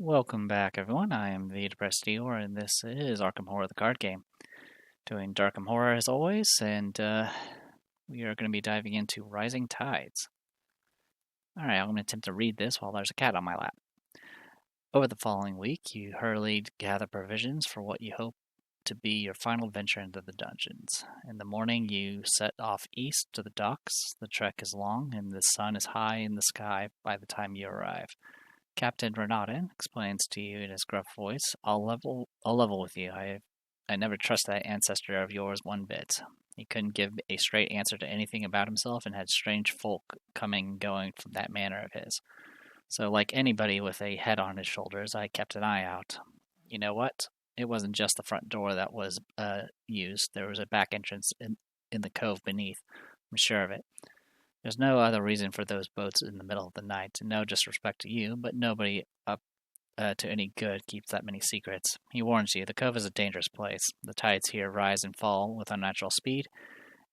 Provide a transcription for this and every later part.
Welcome back, everyone. I am the Depressed Eeyore, and this is Arkham Horror, the card game. Doing Darkham Horror as always, and we are going to be diving into Rising Tides. Alright, I'm going to attempt to read this while there's a cat on my lap. Over the following week, you hurriedly gather provisions for what you hope to be your final venture into the dungeons. In the morning, you set off east to the docks. The trek is long, and the sun is high in the sky by the time you arrive. Captain Renaudin explains to you in his gruff voice, I'll level with you. I never trust that ancestor of yours one bit. He couldn't give a straight answer to anything about himself and had strange folk coming and going from that manner of his. So, like anybody with a head on his shoulders, I kept an eye out. You know what? It wasn't just the front door that was used. There was a back entrance in the cove beneath. I'm sure of it. There's no other reason for those boats in the middle of the night. No disrespect to you, but nobody up to any good keeps that many secrets. He warns you, the cove is a dangerous place. The tides here rise and fall with unnatural speed,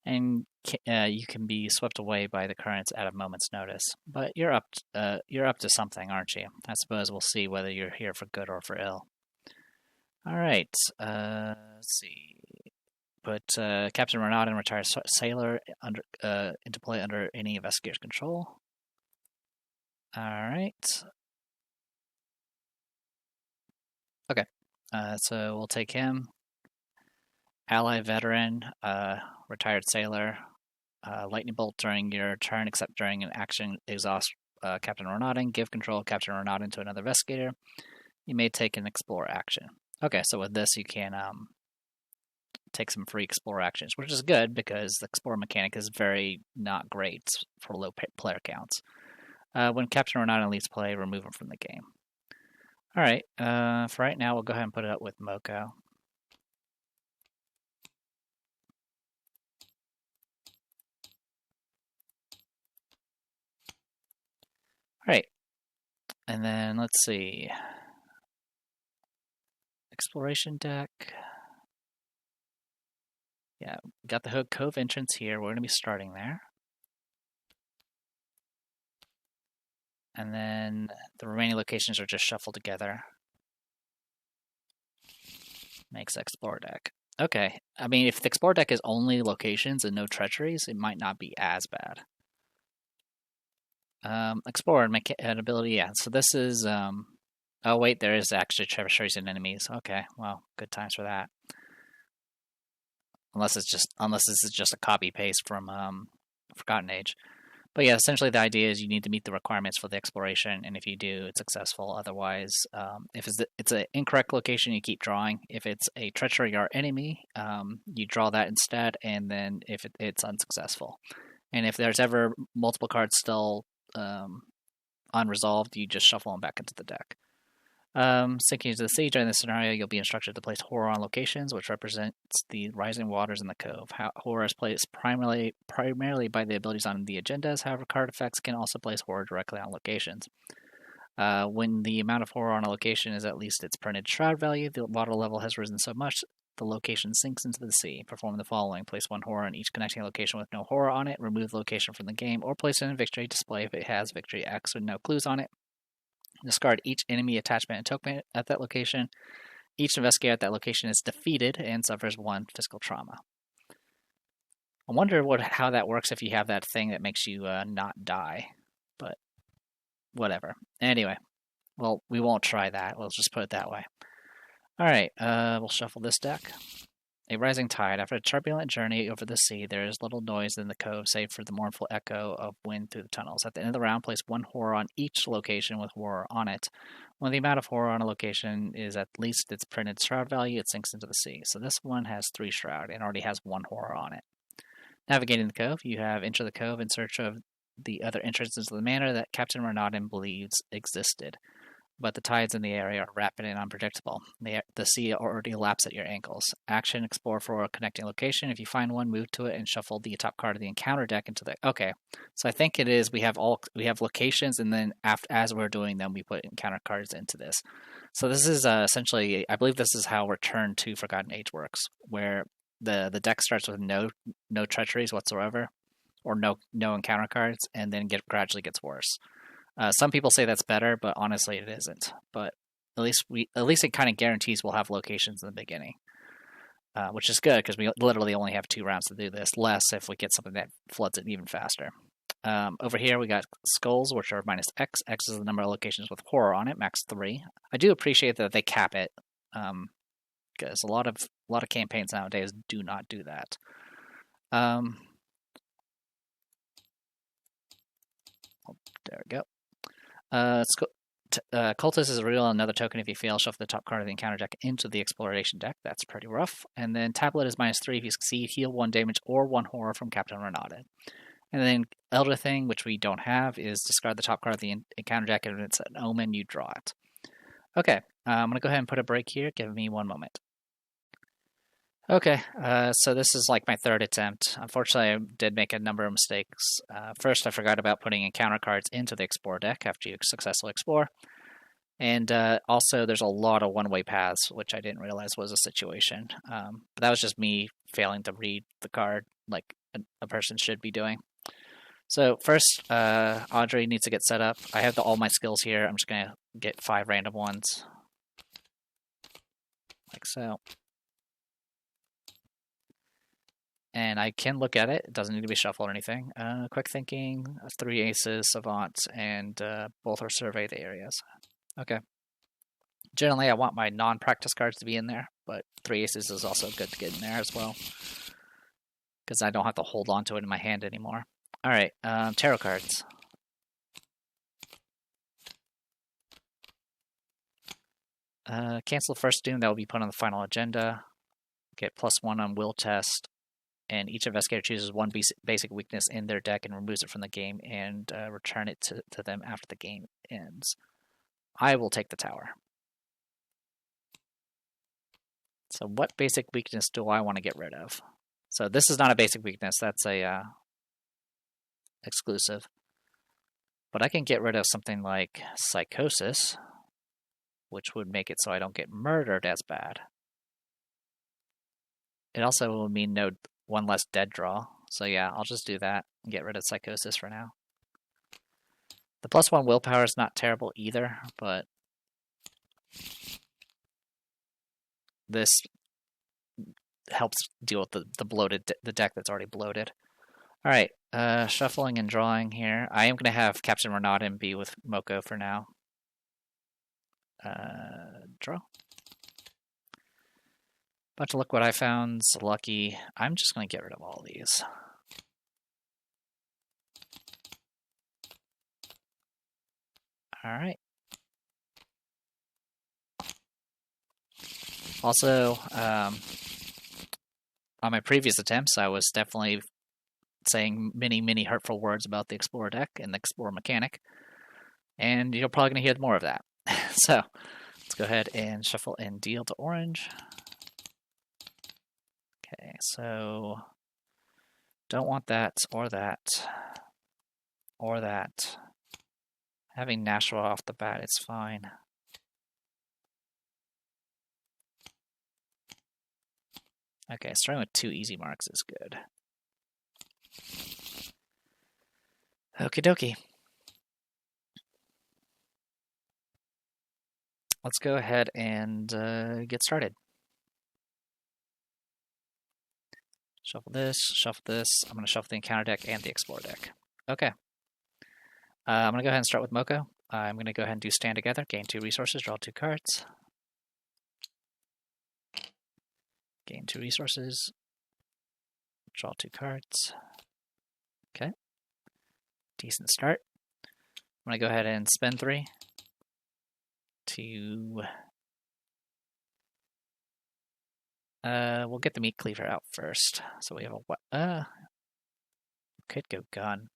and you can be swept away by the currents at a moment's notice. But you're up to something, aren't you? I suppose we'll see whether you're here for good or for ill. All right. Let's see. Put Captain Renaud and retired sailor into play under any investigator's control. All right. Okay. So we'll take him. Ally veteran, retired sailor. Lightning bolt during your turn, except during an action. Exhaust Captain Renaudin. Give control of Captain Renaudin to another investigator. You may take an explore action. Okay, so with this you can take some free explore actions, which is good because the explore mechanic is very not great for low player counts. When Captain Renaudin leaves play, remove him from the game. All right, for right now, we'll go ahead and put it up with Moko. All right, and then let's see. Exploration deck. Yeah, got the Hood Cove entrance here. We're going to be starting there. And then the remaining locations are just shuffled together. Makes Explore deck. Okay, I mean, if the Explore deck is only locations and no treacheries, it might not be as bad. Explore and ability, yeah. So this is, oh wait, there is actually treacheries and enemies. Okay, well, good times for that. Unless this is just a copy paste from Forgotten Age. But yeah, essentially the idea is you need to meet the requirements for the exploration, and if you do, it's successful. Otherwise, if it's an incorrect location, you keep drawing. If it's a treachery or enemy, you draw that instead, and then if it's unsuccessful. And if there's ever multiple cards still unresolved, you just shuffle them back into the deck. Sinking into the sea, during this scenario, you'll be instructed to place horror on locations, which represents the rising waters in the cove. Horror is placed primarily by the abilities on the agendas. However, card effects can also place horror directly on locations. When the amount of horror on a location is at least its printed shroud value, the water level has risen so much the location sinks into the sea. Perform the following. Place one horror on each connecting location with no horror on it. Remove the location from the game, or place it in victory display if it has victory X with no clues on it. Discard each enemy attachment and token at that location. Each investigator at that location is defeated and suffers one physical trauma. I wonder how that works if you have that thing that makes you not die, but whatever. Anyway, well, we won't try that. We'll just put it that way. All right, we'll shuffle this deck. A rising tide. After a turbulent journey over the sea, there is little noise in the cove save for the mournful echo of wind through the tunnels. At the end of the round, place one horror on each location with horror on it. When the amount of horror on a location is at least its printed shroud value, it sinks into the sea. So this one has 3 shroud and already has 1 horror on it. Navigating the cove, you have entered the cove in search of the other entrances of the manor that Captain Renaudin believes existed. But the tides in the area are rapid and unpredictable. The sea already laps at your ankles. Action, explore for a connecting location. If you find one, move to it and shuffle the top card of the encounter deck into the... Okay, so I think it is we have locations, and then as we're doing them, we put encounter cards into this. So this is essentially, I believe this is how Return to Forgotten Age works, where the deck starts with no treacheries whatsoever, or no encounter cards, and then gradually gets worse. Some people say that's better, but honestly, it isn't. But at least it kind of guarantees we'll have locations in the beginning, which is good because we literally only have 2 rounds to do this. Less if we get something that floods it even faster. Over here we got skulls, which are minus X. X is the number of locations with horror on it, max 3. I do appreciate that they cap it, because a lot of campaigns nowadays do not do that. There we go. Cultist is real. Another token. If you fail, shuffle the top card of the encounter deck into the exploration deck. That's pretty rough. And then tablet is minus 3. If you succeed, heal 1 damage or 1 horror from Captain Renata. And then Elder Thing, which we don't have, is discard the top card of the encounter deck, and if it's an omen, you draw it. Okay, I'm going to go ahead and put a break here. Give me 1 moment. Okay, so this is like my 3rd attempt. Unfortunately, I did make a number of mistakes. First, I forgot about putting encounter cards into the Explore deck after you successfully explore. And also, there's a lot of one-way paths, which I didn't realize was a situation. But that was just me failing to read the card like a person should be doing. So first, Audrey needs to get set up. I have all my skills here. I'm just going to get 5 random ones. Like so. And I can look at it. It doesn't need to be shuffled or anything. Quick thinking, 3 aces, savants, and both are survey the areas. Okay. Generally, I want my non-practice cards to be in there, but 3 aces is also good to get in there as well, because I don't have to hold on to it in my hand anymore. All right, tarot cards. Cancel first doom. That will be put on the final agenda. Get +1 on will test. And each investigator chooses 1 basic weakness in their deck and removes it from the game and return it to them after the game ends. I will take the tower. So what basic weakness do I want to get rid of? So this is not a basic weakness. That's a exclusive. But I can get rid of something like psychosis, which would make it so I don't get murdered as bad. It also will mean 1 less dead draw. So yeah, I'll just do that and get rid of psychosis for now. The +1 willpower is not terrible either, but this helps deal with the deck that's already bloated. All right, shuffling and drawing here. I am going to have Captain Renata be with Moko for now. Draw. About to look what I found. Lucky. I'm just going to get rid of all these. All right. Also, on my previous attempts, I was definitely saying many hurtful words about the Explorer deck and the Explorer mechanic, and you're probably going to hear more of that. So, let's go ahead and shuffle and deal to orange. Okay, so don't want that or that or that. Having Nashua off the bat is fine. Okay, starting with 2 easy marks is good. Okie dokie. Let's go ahead and get started. Shuffle this, shuffle this. I'm going to shuffle the encounter deck and the Explorer deck. Okay. I'm going to go ahead and start with Moko. I'm going to go ahead and do Stand Together. Gain 2 resources, draw 2 cards. Gain 2 resources, draw 2 cards. Okay. Decent start. I'm going to go ahead and spend 3 to... we'll get the Meat Cleaver out first. So we have a... could go gun.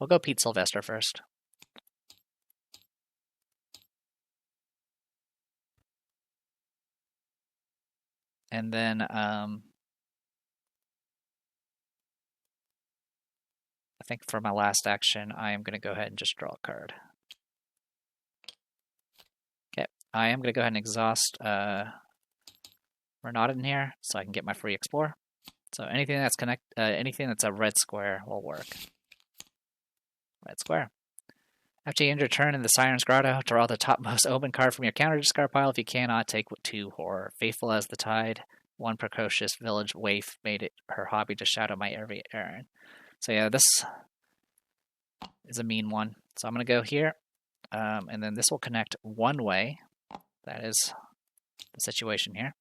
We'll go Pete Sylvester first. And then I think for my last action, I am going to go ahead and just draw a card. Okay, I am going to go ahead and exhaust Renata in here, so I can get my free Explore. So anything that's anything that's a red square will work. Red square. After you end your turn in the Siren's Grotto, draw the topmost open card from your counter discard pile. If you cannot, take 2 horror. Faithful as the Tide, one precocious village waif made it her hobby to shadow my every errand. So yeah, this is a mean one. So I'm going to go here, and then this will connect one way. That is the situation here.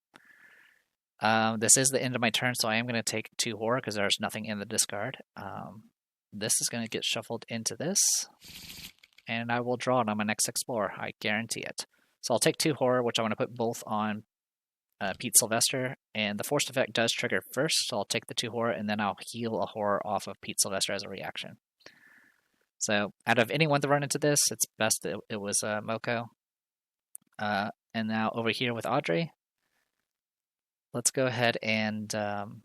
This is the end of my turn, so I am going to take 2 horror because there's nothing in the discard. This is going to get shuffled into this, and I will draw it on my next Explorer. I guarantee it. So I'll take 2 horror, which I'm going to put both on Pete Sylvester, and the forced effect does trigger first, so I'll take the 2 horror, and then I'll heal a horror off of Pete Sylvester as a reaction. So out of anyone to run into this, it's best that it was Moko. And now over here with Audrey, let's go ahead and I'm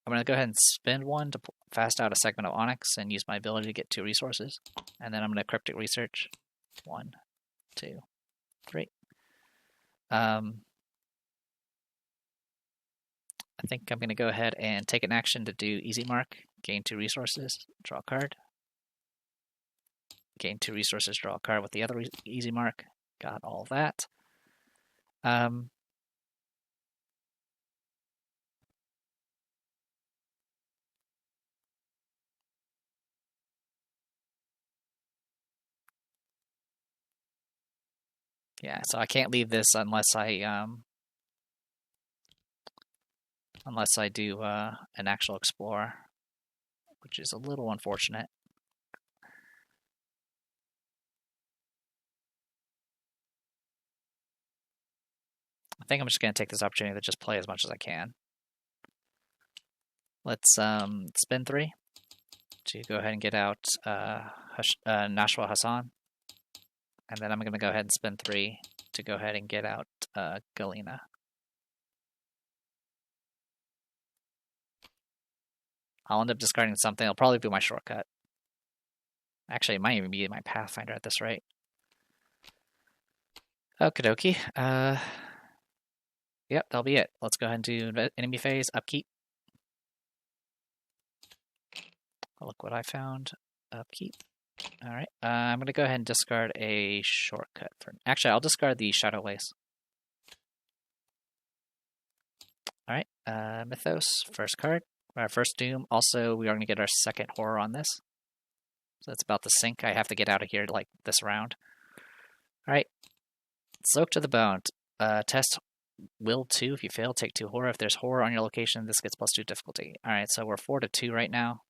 going to go ahead and spend 1 to fast out a segment of Onyx and use my ability to get 2 resources. And then I'm going to Cryptic Research. 1, 2, 3. I think I'm going to go ahead and take an action to do Easy Mark. Gain 2 resources, draw a card. Gain 2 resources, draw a card with the other Easy Mark. Got all that. Yeah, so I can't leave this unless I do an actual Explorer, which is a little unfortunate. I think I'm just going to take this opportunity to just play as much as I can. Let's spin 3 to go ahead and get out Nashwa Hassan. And then I'm going to go ahead and spin 3 to go ahead and get out Galena. I'll end up discarding something. It'll probably be my shortcut. Actually, it might even be my Pathfinder at this rate. Okie dokie. Yep, that'll be it. Let's go ahead and do enemy phase, upkeep. Look what I found. Upkeep. Alright, I'm going to go ahead and discard a shortcut. Actually, I'll discard the Shadow Lace. Alright, Mythos, first card. Our first Doom. Also, we are going to get our second horror on this. So it's about to sink. I have to get out of here like this round. Alright, Soak to the Bone. Test Will 2. If you fail, take 2 horror. If there's horror on your location, this gets +2 difficulty. Alright, so we're 4 to 2 right now,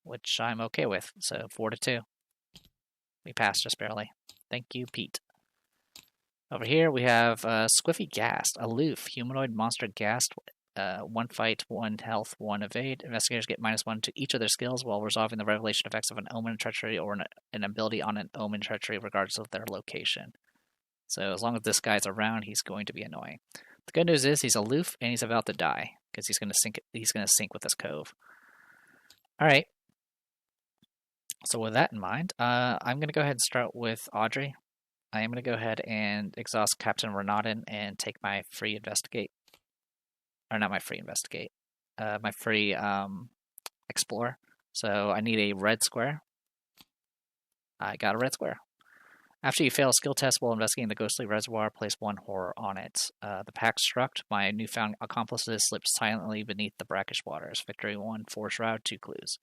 which I'm okay with. So 4 to 2. We passed just barely. Thank you, Pete. Over here we have Squiffy Ghast, aloof, humanoid monster Ghast. 1 fight, 1 health, 1 evade. Investigators get -1 to each of their skills while resolving the revelation effects of an omen, treachery, or an ability on an omen, treachery, regardless of their location. So as long as this guy's around, he's going to be annoying. The good news is he's aloof and he's about to die because he's going to sink. He's going to sink with this cove. All right. So with that in mind, I'm going to go ahead and start with Audrey. I am going to go ahead and exhaust Captain Renaudin and take my free investigate. Or not my free investigate. My free explore. So I need a red square. I got a red square. After you fail a skill test while investigating the ghostly reservoir, place 1 horror on it. The pack struck. My newfound accomplices slipped silently beneath the brackish waters. Victory 1, 4 shroud, 2 clues.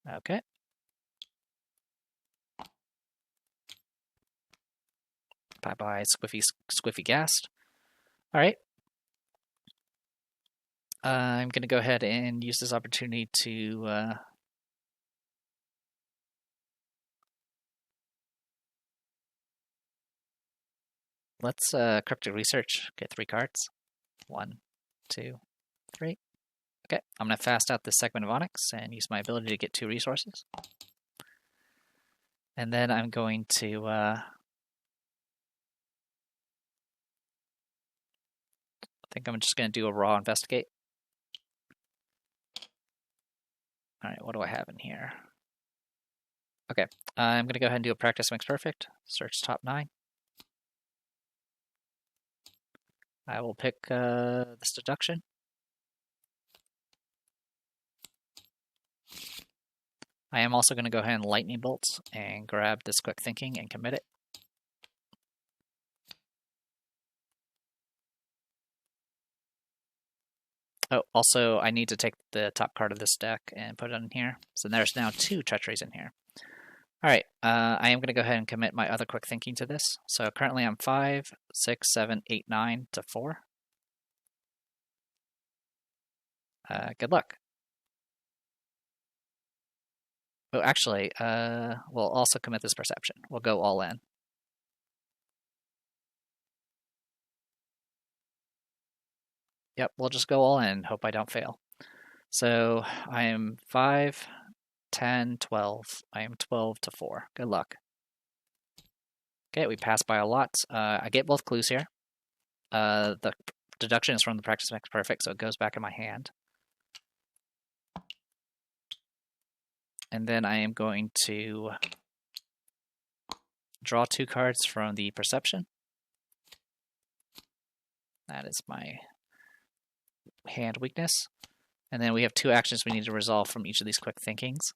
Okay. Bye-bye, Squiffy Ghast. Alright. I'm going to go ahead and use this opportunity to... let's Cryptic Research. Get 3 cards. 1, 2, 3. Okay, I'm going to fast out this segment of Onyx and use my ability to get 2 resources. And then I'm going to... I think I'm just going to do a raw investigate. Alright, what do I have in here? Okay, I'm going to go ahead and do a practice makes perfect. Search top 9. I will pick this deduction. I am also going to go ahead and lightning bolt and grab this quick thinking and commit it. Oh, also, I need to take the top card of this deck and put it in here. So there's now 2 treacheries in here. All right, I am going to go ahead and commit my other quick thinking to this. So currently I'm 5, 6, 7, 8, 9 to 4. Good luck. Oh, actually, we'll also commit this perception. We'll go all in. Yep, we'll just go all in. Hope I don't fail. So I am 5, 10, 12. I am 12 to 4. Good luck. Okay, we passed by a lot. I get both clues here. The deduction is from the practice makes perfect, so it goes back in my hand. And then I am going to draw 2 cards from the perception. That is my hand weakness. And then we have 2 actions we need to resolve from each of these quick thinkings.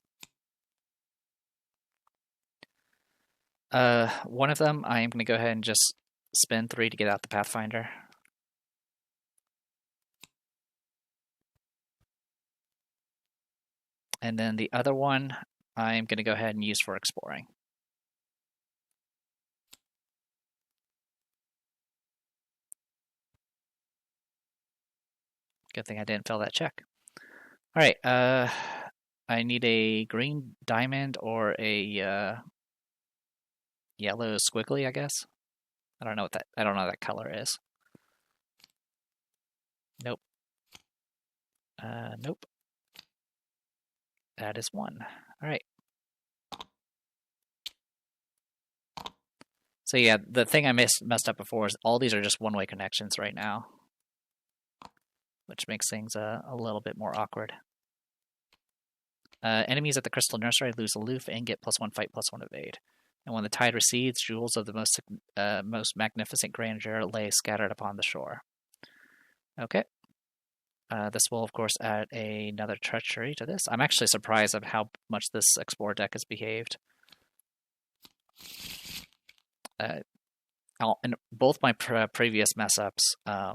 One of them, I am going to go ahead and just spend 3 to get out the Pathfinder. And then the other one, I'm going to go ahead and use for exploring. Good thing I didn't fail that check. All right, I need a green diamond or a yellow squiggly, I guess. I don't know what that color is. Nope. Nope. That is 1. All right. So yeah, the thing I messed up before is all these are just one-way connections right now, which makes things a little bit more awkward. Enemies at the Crystal Nursery lose aloof and get +1 fight, +1 evade. And when the tide recedes, jewels of the most magnificent grandeur lay scattered upon the shore. Okay. This will, of course, add another treachery to this. I'm actually surprised at how much this Explorer deck has behaved. In both my previous mess-ups, I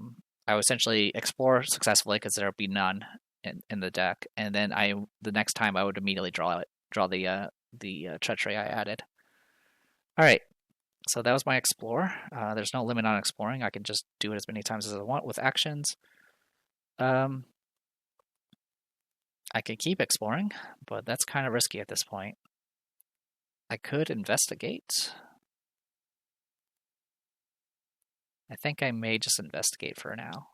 would essentially explore successfully because there would be none in the deck, and then the next time I would immediately draw the treachery I added. All right, so that was my Explorer. There's no limit on exploring. I can just do it as many times as I want with actions. I could keep exploring, but that's kind of risky at this point. I could investigate. I think I may just investigate for now.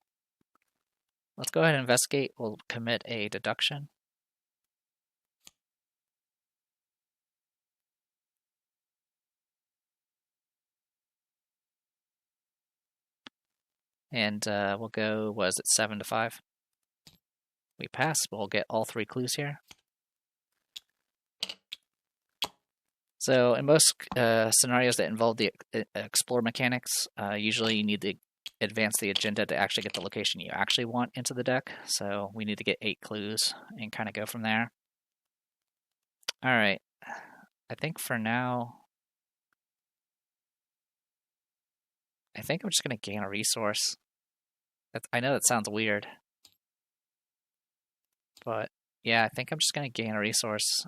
Let's go ahead and investigate. We'll commit a deduction. And we'll go, was it 7 to 5? We pass. We'll get all 3 clues here. So in most scenarios that involve the explore mechanics, usually you need to advance the agenda to actually get the location you actually want into the deck. So we need to get 8 clues and kind of go from there. All right. I think for now, I think I'm just going to gain a resource. I know that sounds weird, but yeah, I think I'm just going to gain a resource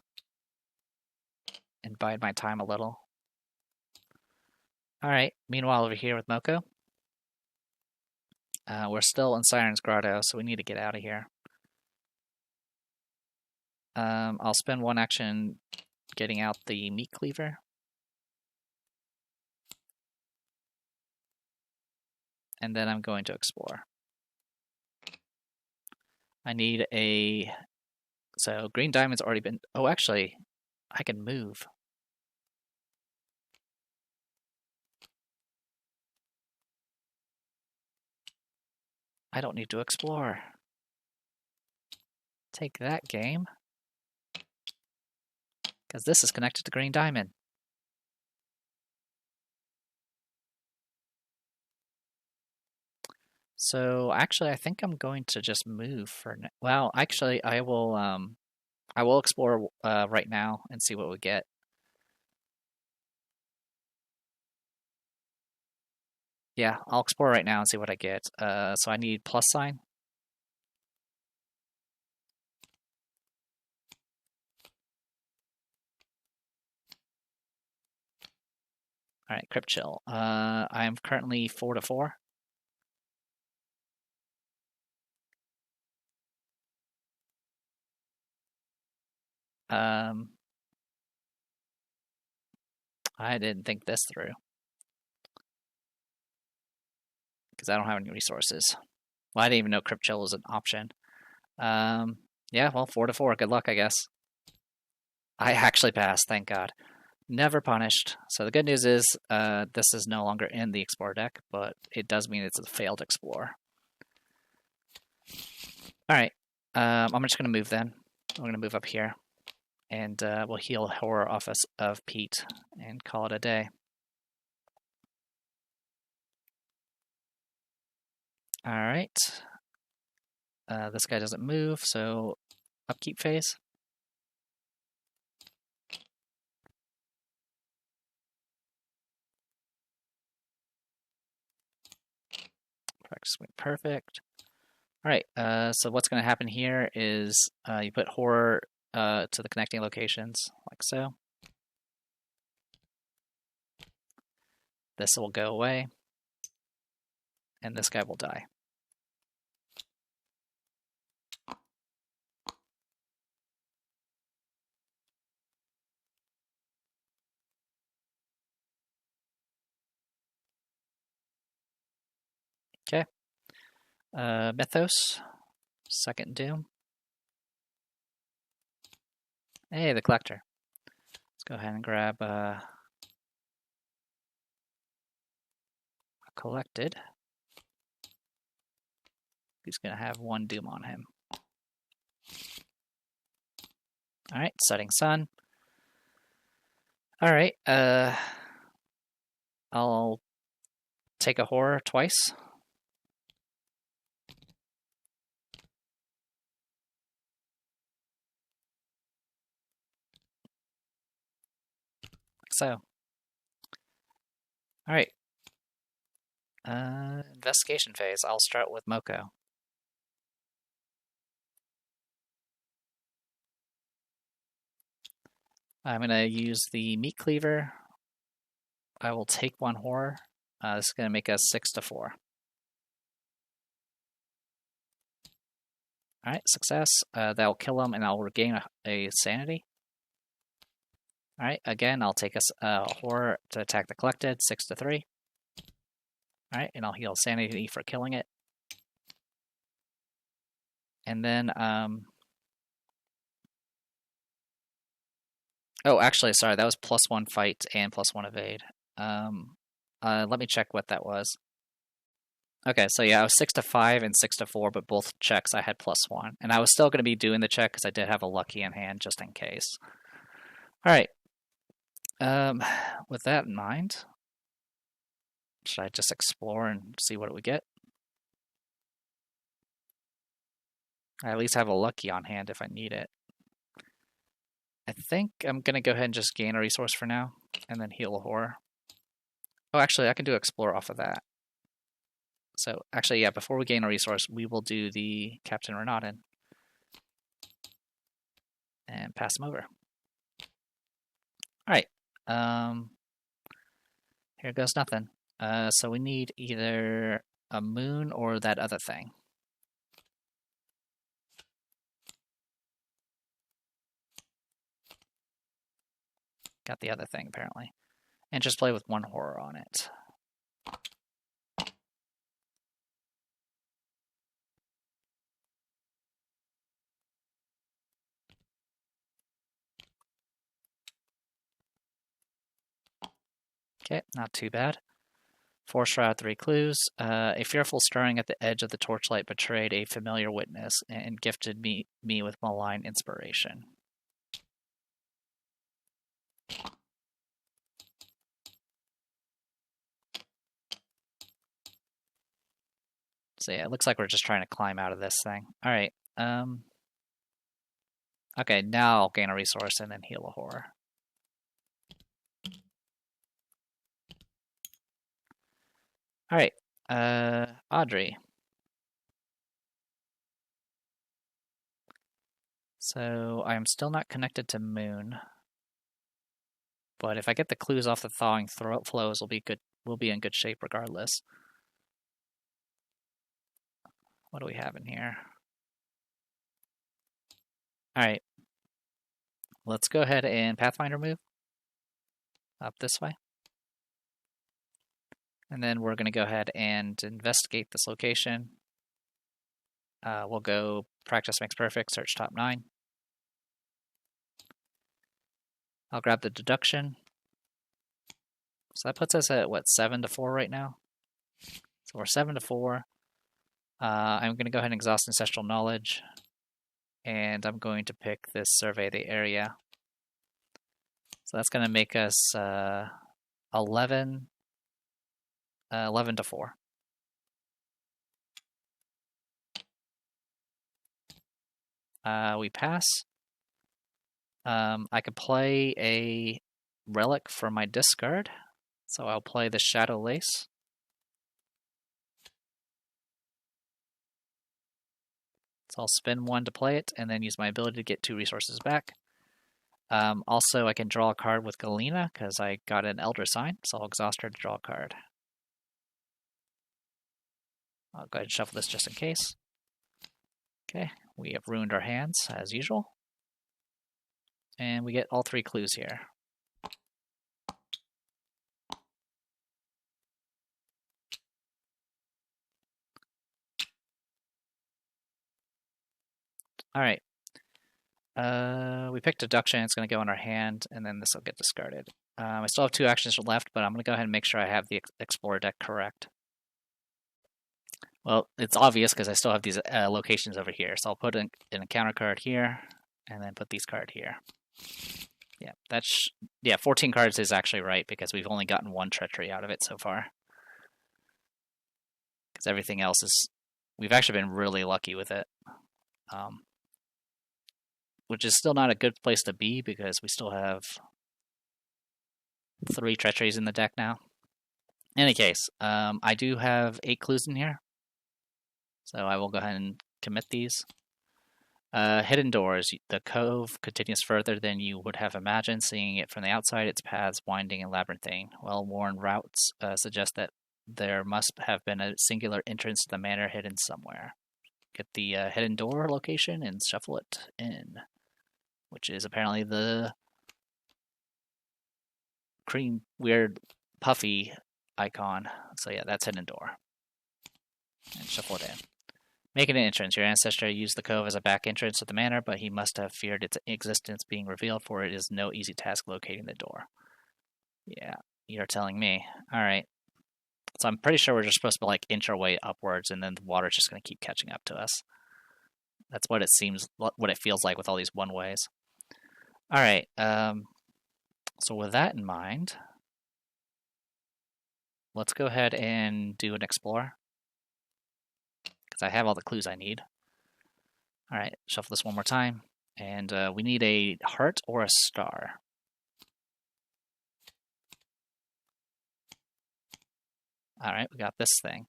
and bide my time a little. All right, meanwhile over here with Moko, we're still in Siren's Grotto, so we need to get out of here. I'll spend 1 action getting out the Meat Cleaver. And then I'm going to explore. I need so green diamond's already been, oh actually, I can move. I don't need to explore. Take that, game. Because this is connected to green diamond. So actually, I think I'm going to just move for now. Well, actually, I will I will explore right now and see what we get. Yeah, I'll explore right now and see what I get. So I need plus sign. All right, Crypt Chill. I am currently 4-4. I didn't think this through because I don't have any resources. Well, I didn't even know Crypt Chill was an option. Yeah, well, 4-4. Good luck, I guess. I actually passed, thank God. Never punished. So the good news is this is no longer in the Explorer deck, but it does mean it's a failed Explorer. All right, I'm just going to move then. I'm going to move up here, and we'll heal Horror off of Pete and call it a day. All right. This guy doesn't move, so upkeep phase. Practice went perfect. All right, so what's going to happen here is you put Horror to the connecting locations, like so. This will go away, and this guy will die. Okay. Mythos, second Doom. Hey, the Collector. Let's go ahead and grab a Collected. He's going to have 1 Doom on him. All right, Setting Sun. All right, I'll take a Horror twice. Like so. All right. Investigation phase. I'll start with Moko. I'm going to use the Meat Cleaver. I will take 1 Horror. This is going to make us 6-4. All right, success. That will kill him, and I'll regain a Sanity. All right, again, I'll take a Horror to attack the Collected, 6-3. All right, and I'll heal Sanity for killing it. And then, oh, actually, sorry, that was +1 fight and +1 evade. Let me check what that was. Okay, so yeah, I was 6-5 and 6-4, but both checks I had +1. And I was still going to be doing the check because I did have a lucky in hand just in case. All right. With that in mind, should I just explore and see what we get? I at least have a lucky on hand if I need it. I think I'm going to go ahead and just gain a resource for now, and then heal a Horror. Oh, actually, I can do Explore off of that. So, actually, yeah, before we gain a resource, we will do the Captain Renaudin. And pass him over. Alright. Here goes nothing. So we need either a moon or that other thing. Got the other thing, apparently. And just play with 1 Horror on it. Okay, not too bad. 4 Shroud, 3 clues. A fearful stirring at the edge of the torchlight betrayed a familiar witness and gifted me with malign inspiration. So yeah, it looks like we're just trying to climb out of this thing. All right. Okay, now I'll gain a resource and then heal a horror. Alright, Audrey. So I'm still not connected to Moon. But if I get the clues off the thawing flows, we'll be good. We'll be in good shape regardless. What do we have in here? Alright. Let's go ahead and Pathfinder move up this way. And then we're going to go ahead and investigate this location. We'll go practice makes perfect, search top 9. I'll grab the deduction. So that puts us at, what, 7 to 4 right now? So we're 7 to 4. I'm going to go ahead and exhaust ancestral knowledge. And I'm going to pick this survey the area. So that's going to make us 11 to 4. We pass. I could play a relic for my discard. So I'll play the Shadow Lace. So I'll spend 1 to play it, and then use my ability to get 2 resources back. Also, I can draw a card with Galena, because I got an Elder Sign, so I'll exhaust her to draw a card. I'll go ahead and shuffle this just in case. Okay, we have ruined our hands, as usual. And we get all 3 clues here. Alright. We picked Deduction, it's going to go in our hand, and then this will get discarded. I still have 2 actions left, but I'm going to go ahead and make sure I have the Explorer deck correct. Well, it's obvious because I still have these locations over here, so I'll put in a counter card here, and then put these cards here. Yeah, 14 cards is actually right, because we've only gotten 1 treachery out of it so far. Because everything else is... We've actually been really lucky with it. Which is still not a good place to be, because we still have 3 treacheries in the deck now. In any case, I do have 8 clues in here. So I will go ahead and commit these. Hidden doors. The cove continues further than you would have imagined. Seeing it from the outside, its paths winding and labyrinthine. Well-worn routes suggest that there must have been a singular entrance to the manor hidden somewhere. Get the hidden door location and shuffle it in. Which is apparently the cream, weird, puffy icon. So yeah, that's hidden door. And shuffle it in. Make an entrance. Your ancestor used the cove as a back entrance to the manor, but he must have feared its existence being revealed, for it is no easy task locating the door. Yeah, you're telling me. Alright. So I'm pretty sure we're just supposed to like inch our way upwards, and then the water's just going to keep catching up to us. That's what it seems, what it feels like with all these one-ways. Alright, so with that in mind, let's go ahead and do an explore. Because I have all the clues I need. Alright, shuffle this one more time. And we need a heart or a star. Alright, we got this thing.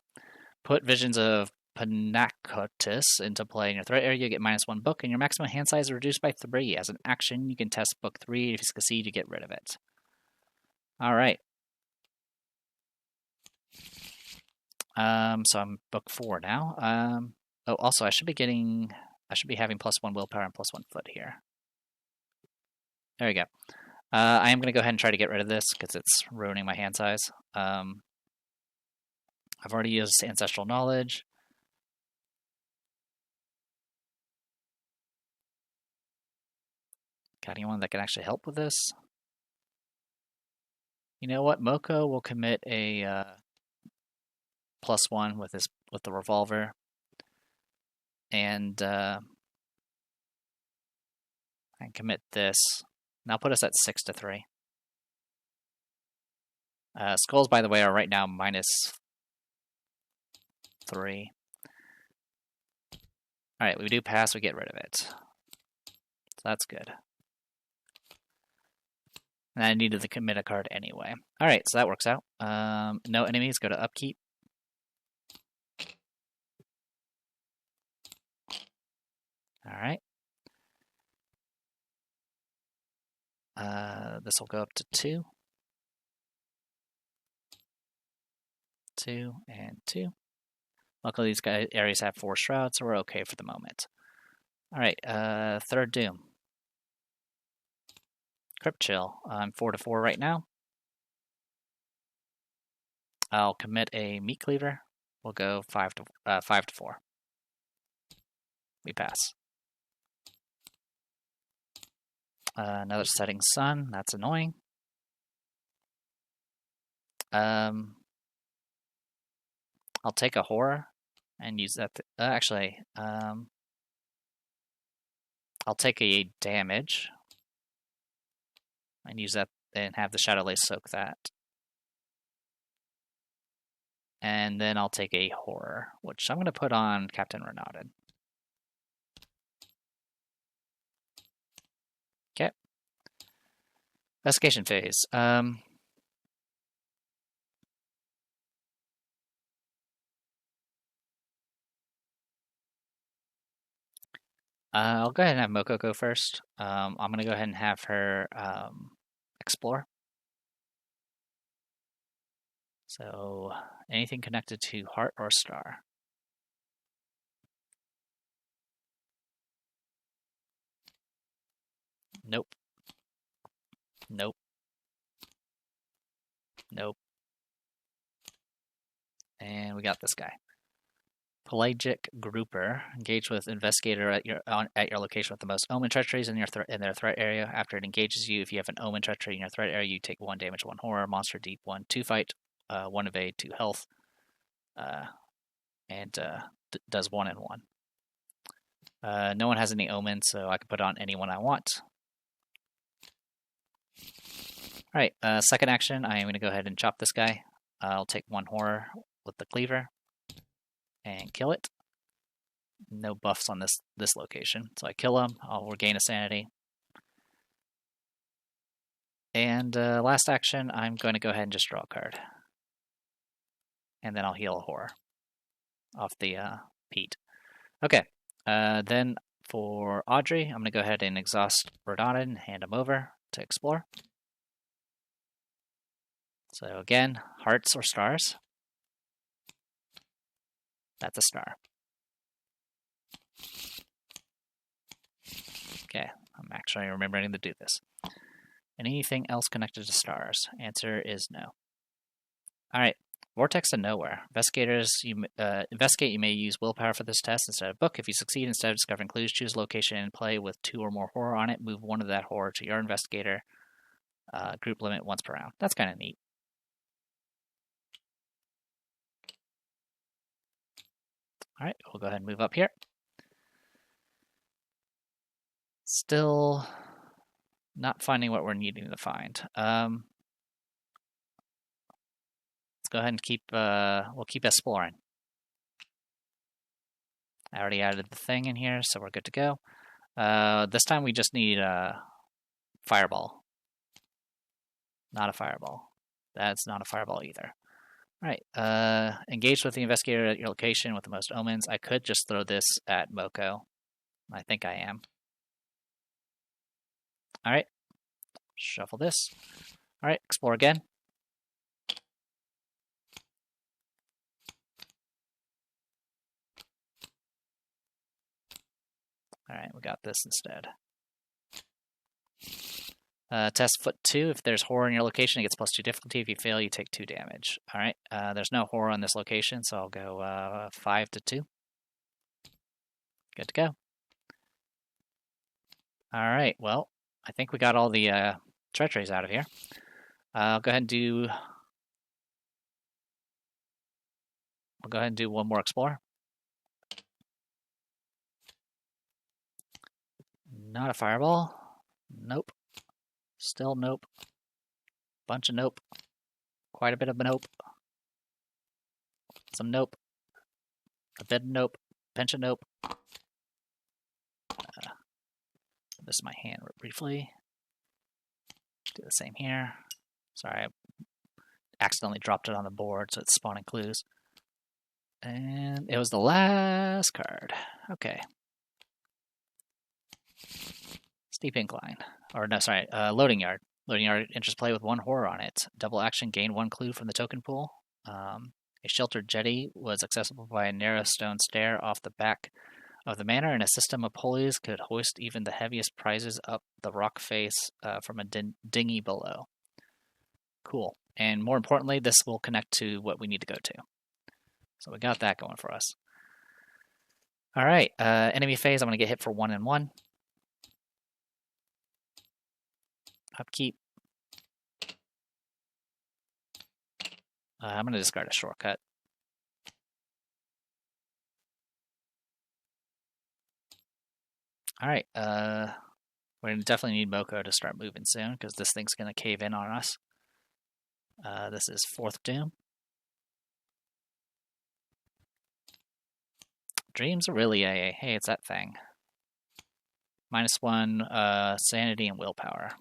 Put Visions of Panacotis into play in your threat area. You get -1 book, and your maximum hand size is reduced by 3. As an action, you can test book 3. If you succeed, you get rid of it. Alright. So I'm book 4 now. Oh, also, I should be having +1 willpower and +1 foot here. There we go. I am going to go ahead and try to get rid of this, because it's ruining my hand size. I've already used Ancestral Knowledge. Got anyone that can actually help with this? You know what? Moko will commit a +1 with the revolver, and I can commit this. And I'll put us at 6 to 3. Skulls, by the way, are right now -3. Alright, we do pass, we get rid of it. that's good. And I needed to commit a card anyway. Alright, so that works out. No enemies, go to upkeep. Alright. This will go up to 2. 2 and 2. Luckily, these areas have 4 shrouds, so we're okay for the moment. Alright, third doom. Crypt Chill. I'm 4-4 right now. I'll commit a Meat Cleaver. We'll go 5-4. We pass. Another Setting Sun. That's annoying. I'll take a Horror and use that. Actually, I'll take a Damage and use that and have the Shadow Lace soak that. And then I'll take a Horror, which I'm going to put on Captain Renaudin. Okay. Investigation phase. I'll go ahead and have Moko go first. I'm going to go ahead and have her explore. So, anything connected to heart or star? Nope. Nope. Nope. And we got this guy. Pelagic Grouper. Engage with Investigator at your location with the most Omen treacheries in their threat area. After it engages you, if you have an Omen treachery in your threat area, you take 1 damage, 1 horror. Monster deep, 1 2 fight, 1 evade, 2 health, and does 1 and 1. No one has any Omen, so I can put on anyone I want. All right, second action, I am going to go ahead and chop this guy. I'll take 1 horror with the cleaver and kill it. No buffs on this location, so I kill him. I'll regain a sanity. And last action, I'm going to go ahead and just draw a card. And then I'll heal a horror off the Pete. Okay, then for Audrey, I'm going to go ahead and exhaust Renaudin and hand him over to explore. So again, hearts or stars. That's a star. Okay, I'm actually remembering to do this. Anything else connected to stars? Answer is no. Alright, Vortex to Nowhere. Investigate, you may use willpower for this test instead of book. If you succeed, instead of discovering clues, choose a location and play with 2 or more horror on it. Move 1 of that horror to your investigator. Group limit once per round. That's kind of neat. Alright, we'll go ahead and move up here. Still not finding what we're needing to find. Let's go ahead and keep, we'll keep exploring. I already added the thing in here, so we're good to go. This time we just need a fireball. Not a fireball. That's not a fireball either. Alright, engage with the investigator at your location with the most omens. I could just throw this at Moko. I think I am. Alright, shuffle this. Alright, explore again. Alright, we got this instead. Test foot 2. If there's horror in your location, it gets +2 difficulty. If you fail, you take 2 damage. Alright, there's no horror on this location, so I'll go 5-2. Good to go. Alright, well, I think we got all the treacheries out of here. I'll go ahead and do... We'll go ahead and do 1 more explore. Not a fireball. Nope. Still nope. Bunch of nope. Quite a bit of nope. Some nope. A bit of nope. Pinch of nope. this in my hand briefly. Do the same here. Sorry, I accidentally dropped it on the board, so it's spawning clues. And it was the last card. Okay. Steep incline. Or no, sorry, loading yard. Loading yard enters play with 1 horror on it. Double action, gain 1 clue from the token pool. A sheltered jetty was accessible by a narrow stone stair off the back of the manor, and a system of pulleys could hoist even the heaviest prizes up the rock face from a dinghy below. Cool. And more importantly, this will connect to what we need to go to. So we got that going for us. All right, enemy phase, I'm going to get hit for 1 and 1. Upkeep. I'm going to discard a shortcut. All right, we're going to definitely need Moko to start moving soon because this thing's going to cave in on us. This is 4th Doom. Dreams are really a hey, it's that thing. -1 sanity and willpower.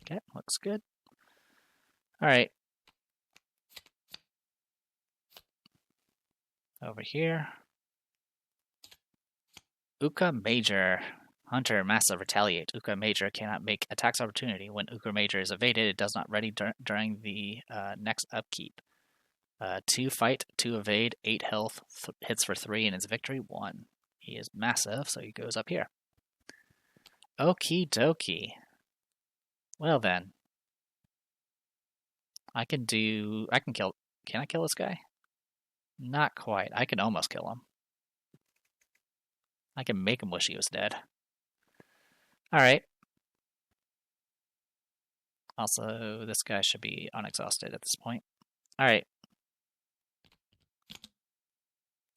Okay, looks good. All right. Over here. Uka Major. Hunter, Massive, Retaliate. Uka Major cannot make attacks opportunity. When Uka Major is evaded, it does not ready during the next upkeep. 2 fight, 2 evade, 8 health, hits for 3, and his victory 1. He is massive, so he goes up here. Okie dokie. Well then. Can I kill this guy? Not quite. I can almost kill him. I can make him wish he was dead. Alright. Also, this guy should be unexhausted at this point. Alright.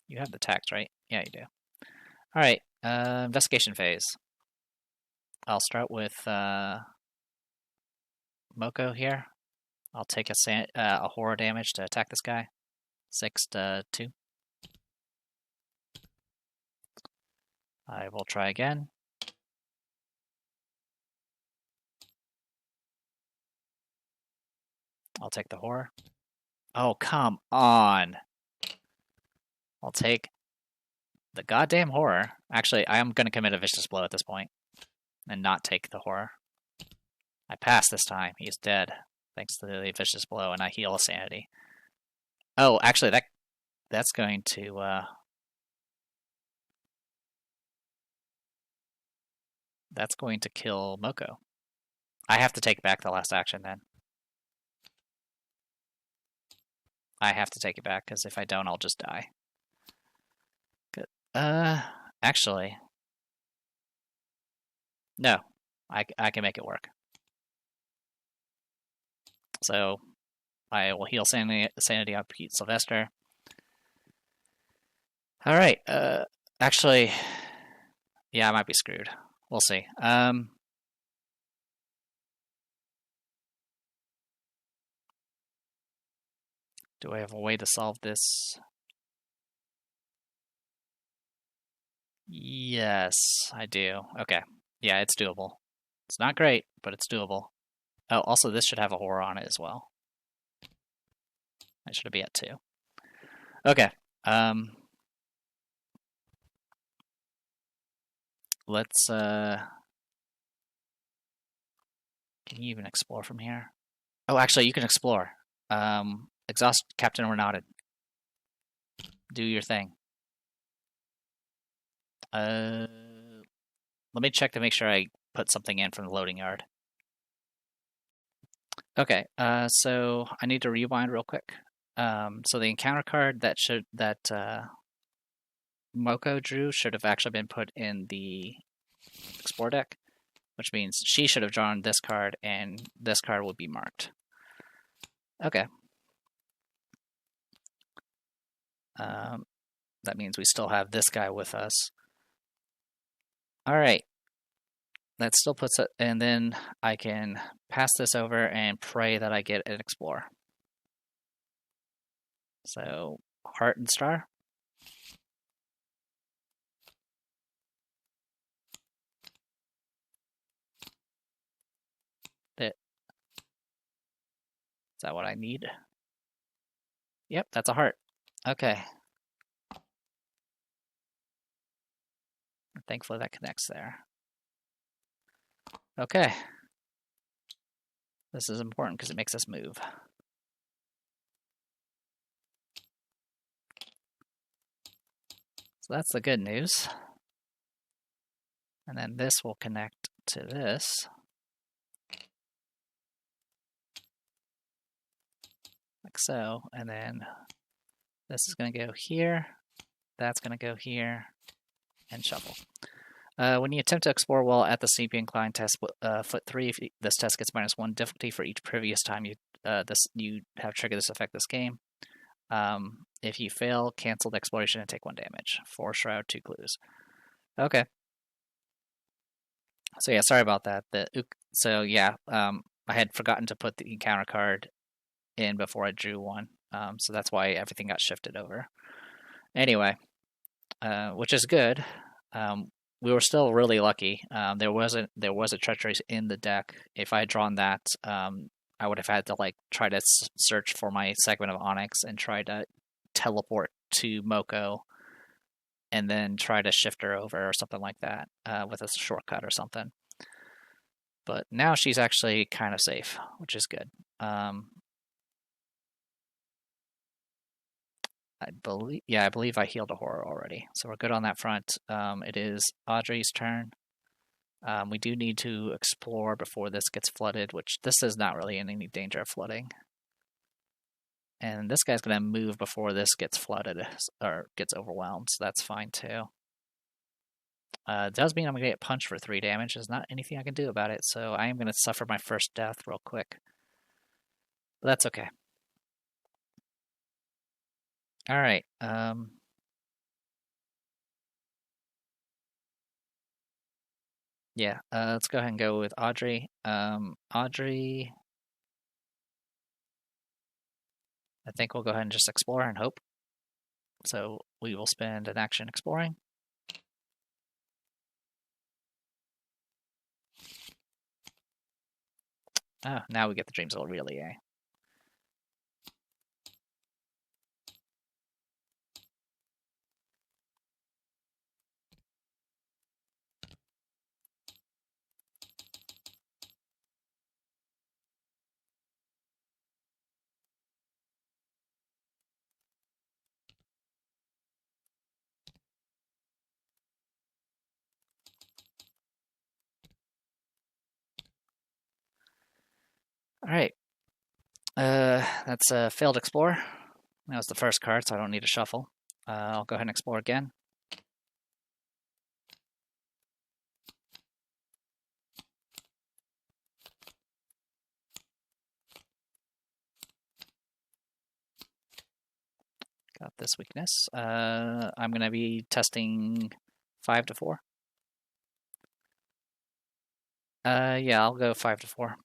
You have the tax, right? Yeah, you do. Alright, investigation phase. I'll start with Moko here. I'll take a horror damage to attack this guy. 6 to 2. I will try again. I'll take the horror. Oh, come on. I'll take the goddamn horror. Actually, I am going to commit a vicious blow at this point and not take the horror. I pass this time. He's dead. Thanks to the vicious blow, and I heal a sanity. Oh, actually, that's going to kill Moko. I have to take back the last action then. I have to take it back, because if I don't, I'll just die. Good. Actually, no. I can make it work. So, I will heal sanity on Pete Sylvester. Alright, actually, yeah, I might be screwed. We'll see. Do I have a way to solve this? Yes, I do. Okay. Yeah, it's doable. It's not great, but it's doable. Oh, also, this should have a horror on it as well. I should be at 2. Okay. Let's, can you even explore from here? Oh, actually, you can explore. Exhaust Captain Renatted. Do your thing. Let me check to make sure I put something in from the loading yard. Okay, so I need to rewind real quick. So the encounter card that Moko drew should have actually been put in the Explore deck, which means she should have drawn this card, and this card would be marked. Okay. that means we still have this guy with us. All right. That still puts it, and then I can pass this over and pray that I get an Explorer. So, Heart and Star. Is that what I need? Yep, that's a heart. Okay. Thankfully that connects there. Okay. This is important because it makes us move. So that's the good news. And then this will connect to this. Like so. And then this is going to go here. That's going to go here. And shuffle. When you attempt to explore while at the steep incline, test foot 3. This test gets -1 difficulty for each previous time you have triggered this effect this game. If you fail, cancel the exploration and take 1 damage. 4 shroud, 2 clues. Okay. So yeah, sorry about that. So yeah, I had forgotten to put the encounter card in before I drew one. So that's why everything got shifted over. Anyway, which is good. We were still really lucky. There was a treachery in the deck. If I had drawn that, I would have had to try to search for my segment of Onyx and try to teleport to Moko, and then try to shift her over or something like that with a shortcut or something. But now she's actually kind of safe, which is good. I believe I healed a horror already, so we're good on that front. It is Audrey's turn. We do need to explore before this gets flooded, which this is not really in any danger of flooding. And this guy's going to move before this gets flooded or gets overwhelmed, so that's fine too. It does mean I'm going to get punched for 3 damage. There's not anything I can do about it, so I am going to suffer my first death real quick. But that's okay. All right. Yeah, let's go ahead and go with Audrey. Audrey, I think we'll go ahead and just explore and hope. So we will spend an action exploring. Oh, now we get the Dreams of Really, eh? All right. That's a failed explore. That was the first card, so I don't need to shuffle. I'll go ahead and explore again. Got this weakness. I'm going to be testing 5 to 4. Yeah, I'll go 5 to 4.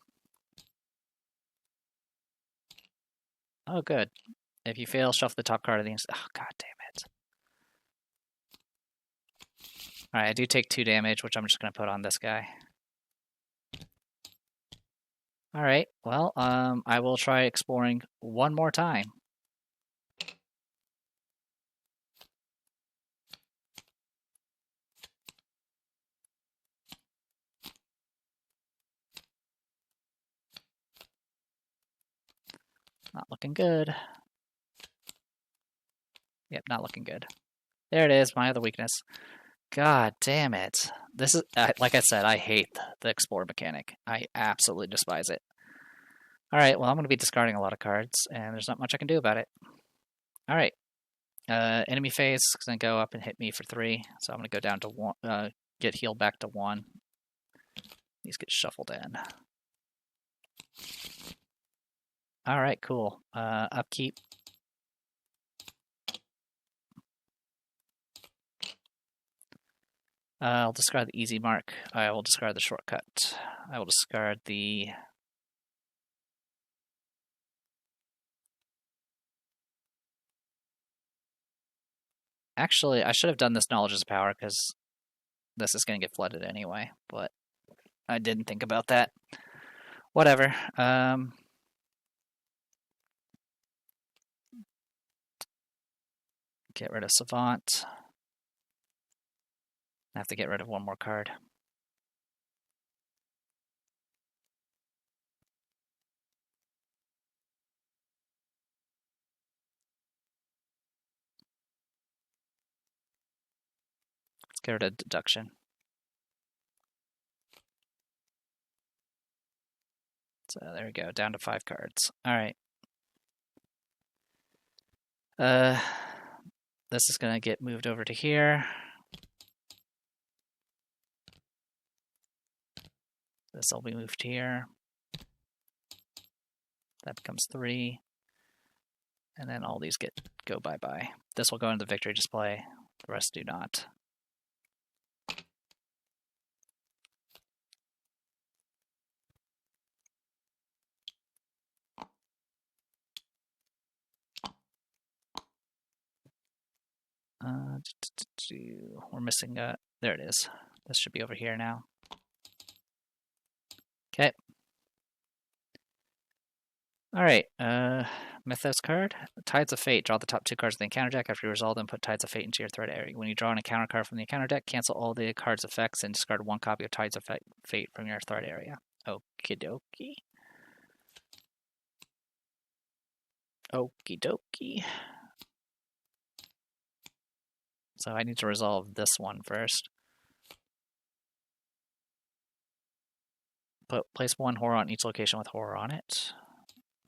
Oh, good. If you fail, shuffle the top card of the... Oh, god damn it. Alright, I do take 2 damage, which I'm just going to put on this guy. Alright, well, I will try exploring one more time. Not looking good. Yep, not looking good. There it is, my other weakness. God damn it. This is, like I said, I hate the Explore mechanic. I absolutely despise it. Alright, well, I'm going to be discarding a lot of cards, and there's not much I can do about it. Alright. Enemy phase is going to go up and hit me for 3, so I'm going to go down to 1, get healed back to 1. These get shuffled in. Alright, cool. Upkeep. I'll discard the easy mark. I will discard the shortcut. I will discard the... Actually, I should have done this knowledge as power because this is going to get flooded anyway, but I didn't think about that. Whatever. Get rid of Savant. I have to get rid of one more card. Let's get rid of Deduction. So there we go, down to 5 cards. All right. This is going to get moved over to here. This will be moved here. That becomes 3. And then all these go bye-bye. This will go into the victory display. The rest do not. We're missing there it is. This should be over here now. Okay. All right. Mythos card. Tides of Fate. Draw the top 2 cards of the encounter deck. After you resolve them, put Tides of Fate into your threat area. When you draw an encounter card from the encounter deck, cancel all the card's effects and discard 1 copy of Tides of Fate from your threat area. Okie dokie. Okie dokie. So I need to resolve this one first. Place 1 horror on each location with horror on it.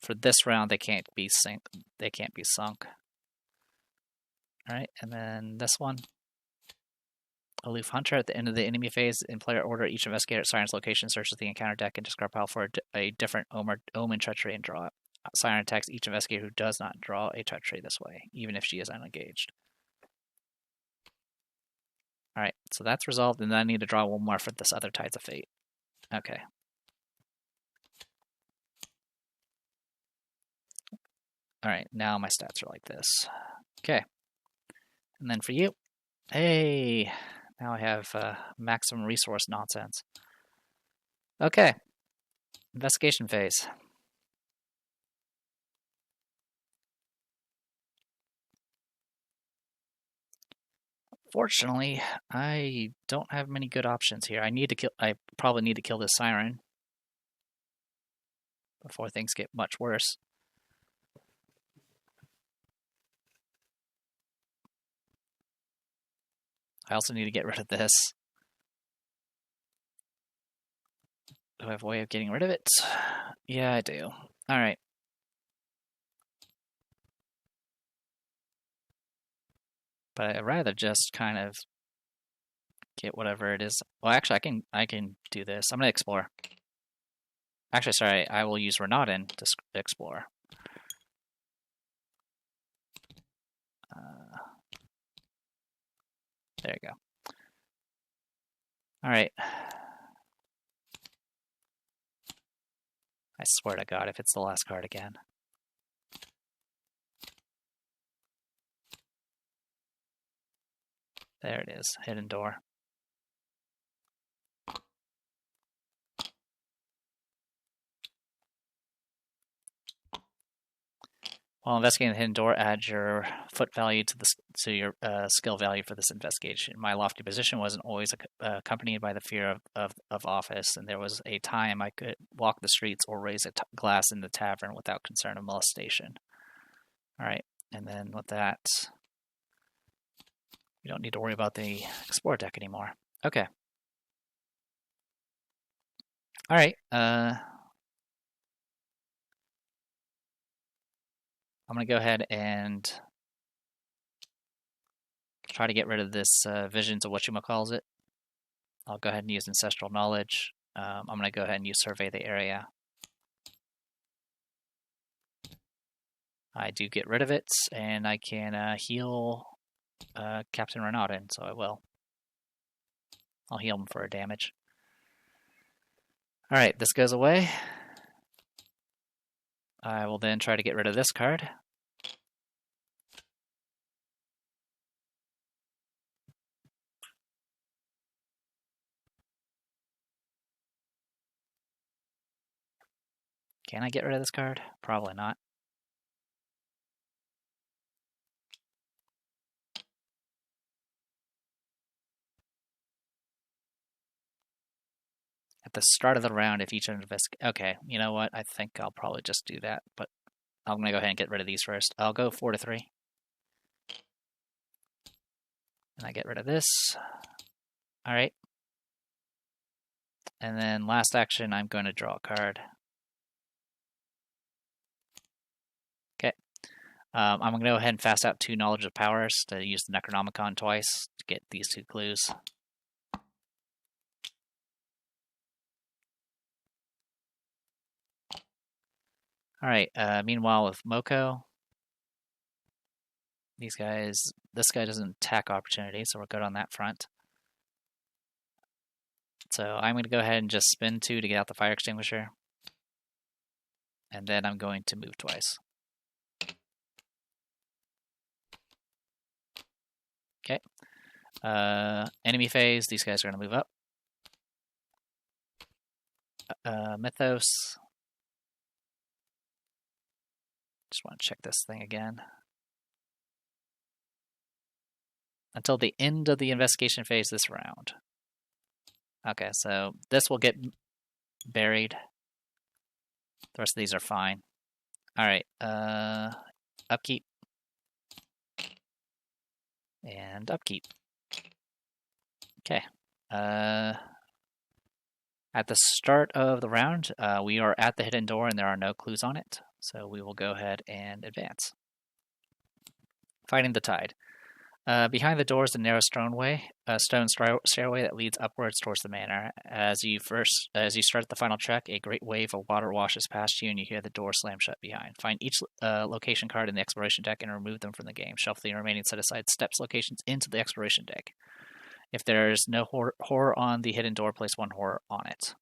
For this round, they can't be sunk. All right, and then this one. Aloof Hunter. At the end of the enemy phase, in player order, each investigator at Siren's location searches the encounter deck and discard pile for a different Omen treachery and draw it. Siren attacks each investigator who does not draw a treachery this way, even if she is unengaged. All right, so that's resolved, and then I need to draw 1 more for this other Tides of Fate. Okay. All right, now my stats are like this. Okay. And then for you, hey, now I have maximum resource nonsense. Okay. Investigation phase. Fortunately, I don't have many good options here. I probably need to kill this Siren before things get much worse. I also need to get rid of this. Do I have a way of getting rid of it? Yeah, I do. All right. But I'd rather just kind of get whatever it is. Well, actually, I can do this. I'm gonna explore. Actually, sorry, I will use Renaudin to explore. There you go. All right. I swear to God, if it's the last card again. There it is, Hidden Door. While investigating the hidden door, add your foot value to your skill value for this investigation. My lofty position wasn't always accompanied by the fear of office, and there was a time I could walk the streets or raise a glass in the tavern without concern of molestation. All right, and then with that, we don't need to worry about the Explore deck anymore. Okay. All right. I'm going to go ahead and try to get rid of this Visions of whatchamacallit. I'll go ahead and use Ancestral Knowledge. I'm going to go ahead and use Survey the Area. I do get rid of it, and I can heal Captain Renaudin, so I will. I'll heal him for a damage. Alright, this goes away. I will then try to get rid of this card. Can I get rid of this card? Probably not. At the start of the round, if each okay, you know what? I think I'll probably just do that, but I'm going to go ahead and get rid of these first. I'll go 4 to 3. And I get rid of this. Alright. And then last action, I'm going to draw a card. Okay. I'm going to go ahead and fast out 2 Knowledge of Powers to use the Necronomicon twice to get these 2 clues. Alright, meanwhile with Moko, this guy doesn't attack opportunity, so we're good on that front. So I'm going to go ahead and just spin 2 to get out the fire extinguisher. And then I'm going to move twice. Okay. Enemy phase, these guys are going to move up. Mythos. Just want to check this thing again. Until the end of the investigation phase this round. Okay, so this will get buried. The rest of these are fine. Alright, upkeep. And upkeep. Okay. At the start of the round, we are at the hidden door and there are no clues on it. So we will go ahead and advance. Fighting the Tide. Behind the door is a narrow stone stairway that leads upwards towards the manor. As you start the final trek, a great wave of water washes past you, and you hear the door slam shut behind. Find each location card in the exploration deck and remove them from the game. Shuffle the remaining set-aside steps locations into the exploration deck. If there's no horror on the hidden door, place 1 horror on it.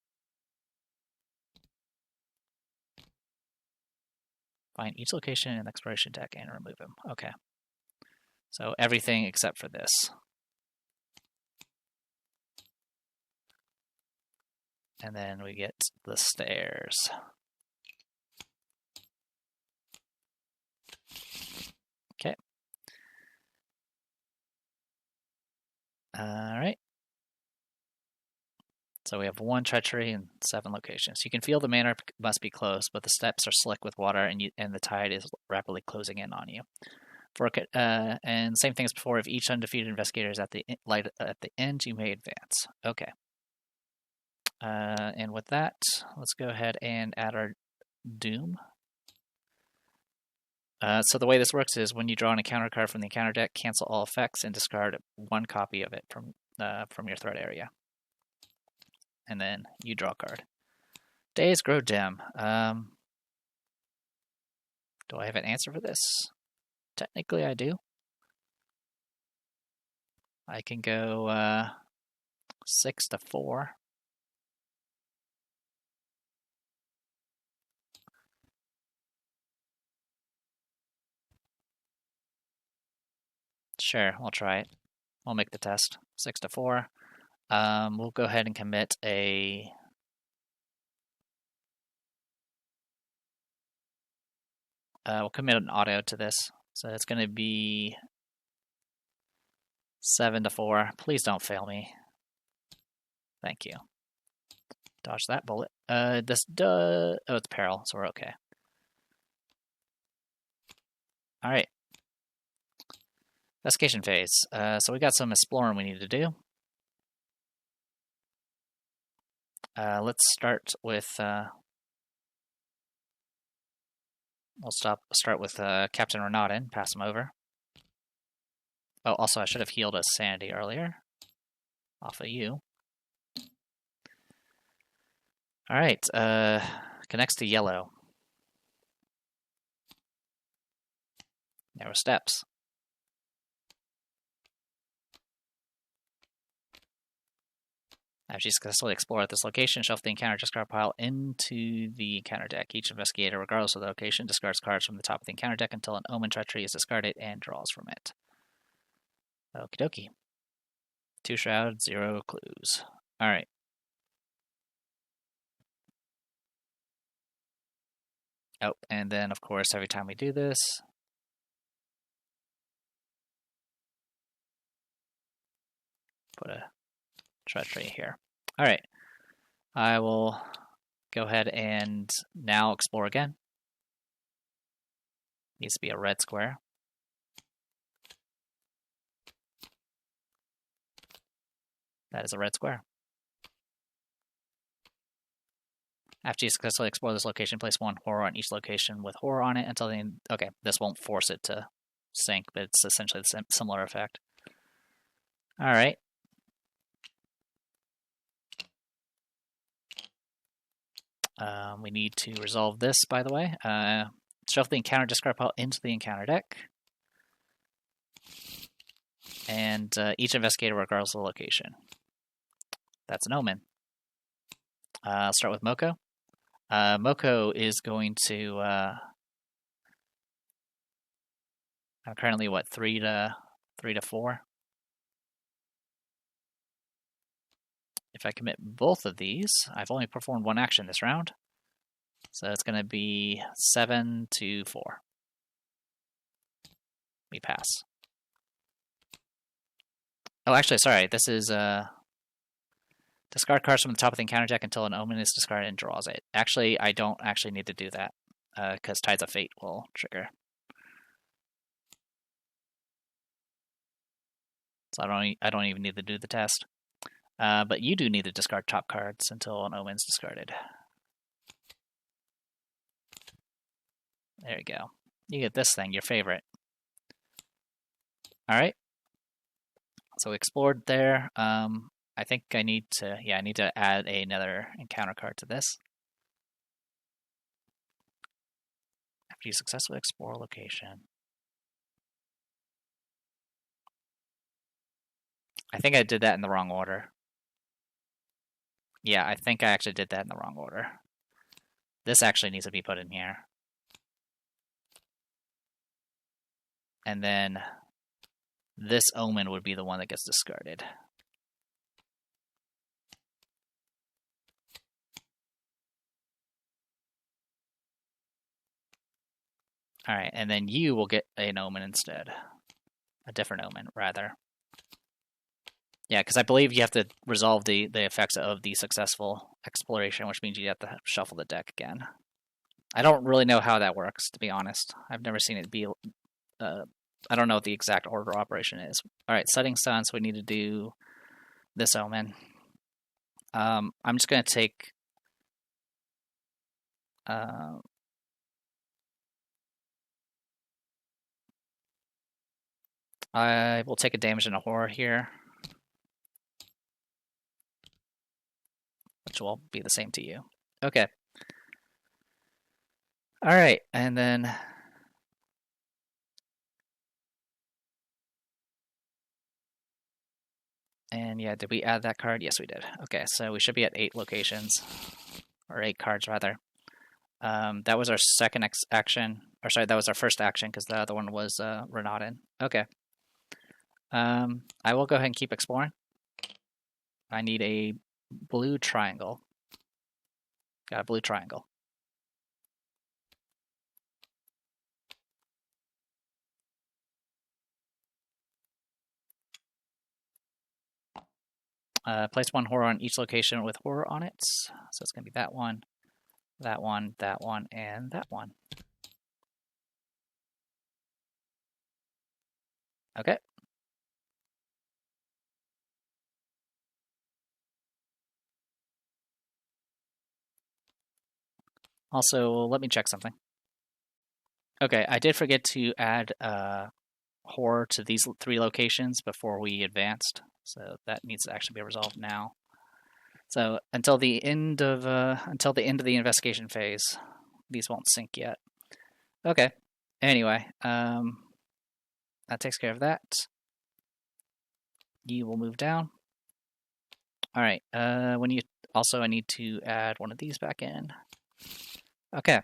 Find each location in the exploration deck and remove them. Okay. So everything except for this. And then we get the stairs. Okay. Alright. So we have 1 treachery and 7 locations. You can feel the manor must be close, but the steps are slick with water and the tide is rapidly closing in on you. And same thing as before, if each undefeated investigator is at the end, you may advance. Okay. And with that, let's go ahead and add our Doom. So the way this works is when you draw an encounter card from the encounter deck, cancel all effects and discard 1 copy of it from your threat area. And then you draw a card. Days grow dim. Do I have an answer for this? Technically, I do. I can go 6 to 4. Sure, we'll try it. We'll make the test. 6 to 4. We'll go ahead and commit a... we'll commit an auto to this. So it's going to be 7 to 4. Please don't fail me. Thank you. Dodge that bullet. Oh, it's peril, so we're okay. Alright. Investigation phase. So we got some exploring we need to do. Let's start with... we'll start with Captain Renaudin, pass him over. Oh, also I should have healed a sanity earlier. Off of you. Alright, connects to yellow. Narrow steps. After you successfully explore this location, shuffle the encounter discard pile into the encounter deck. Each investigator, regardless of the location, discards cards from the top of the encounter deck until an Omen Treachery is discarded and draws from it. Okie dokie. 2 shrouds, 0 clues. Alright. Oh, and then, of course, every time we do this, put a treachery here. Alright. I will go ahead and now explore again. Needs to be a red square. That is a red square. After you successfully explore this location, place 1 horror on each location with horror on it until the end. Okay, this won't force it to sink, but it's essentially the similar effect. Alright. We need to resolve this, by the way. Shuffle the encounter discard pile into the encounter deck. And each investigator, regardless of the location. That's an Omen. I'll start with Moko. Moko is going to... I'm currently, what, 3 to 4? If I commit both of these, I've only performed 1 action this round. So it's going to be 7 to 4. We pass. Oh, actually, sorry. This is... discard cards from the top of the encounter deck until an Omen is discarded and draws it. Actually, I don't actually need to do that, because Tides of Fate will trigger. So I don't even need to do the test. But you do need to discard top cards until an Omen's discarded. There you go. You get this thing, your favorite. Alright. So we explored there. I think I need to add another encounter card to this. After you successfully explore a location. I think I did that in the wrong order. Yeah, I think I actually did that in the wrong order. This actually needs to be put in here. And then this Omen would be the one that gets discarded. Alright, and then you will get an Omen instead. A different Omen, rather. Yeah, because I believe you have to resolve the effects of the successful exploration, which means you have to shuffle the deck again. I don't really know how that works, to be honest. I've never seen it be... I don't know what the exact order of operation is. Alright, setting sun, so we need to do this Omen. I'm just going to take... I will take a damage and a horror here. Which will be the same to you. Okay. Alright, and then... And yeah, did we add that card? Yes, we did. Okay, so we should be at 8 locations. Or 8 cards, rather. That was our second action. Or sorry, that was our first action, because the other one was Renaudin. Okay. I will go ahead and keep exploring. I need a blue triangle. Got a blue triangle. Place 1 horror on each location with horror on it. So it's going to be that one, that one, that one, and that one. Okay. Also, let me check something. Okay, I did forget to add horror to these 3 locations before we advanced. So that needs to actually be resolved now. So until the end of the investigation phase, these won't sync yet. Okay. Anyway, that takes care of that. You will move down. All right. When you also, I need to add one of these back in. Okay.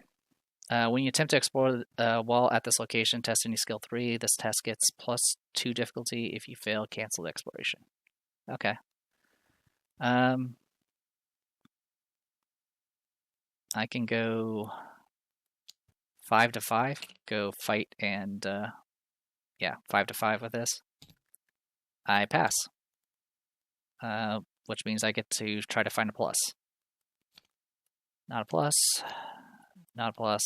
When you attempt to explore while at this location, test any skill 3. This test gets +2 difficulty. If you fail, cancel the exploration. Okay. I can go 5 to 5. Go fight and yeah, 5 to 5 with this. I pass, which means I get to try to find a plus. Not a plus. Not a plus.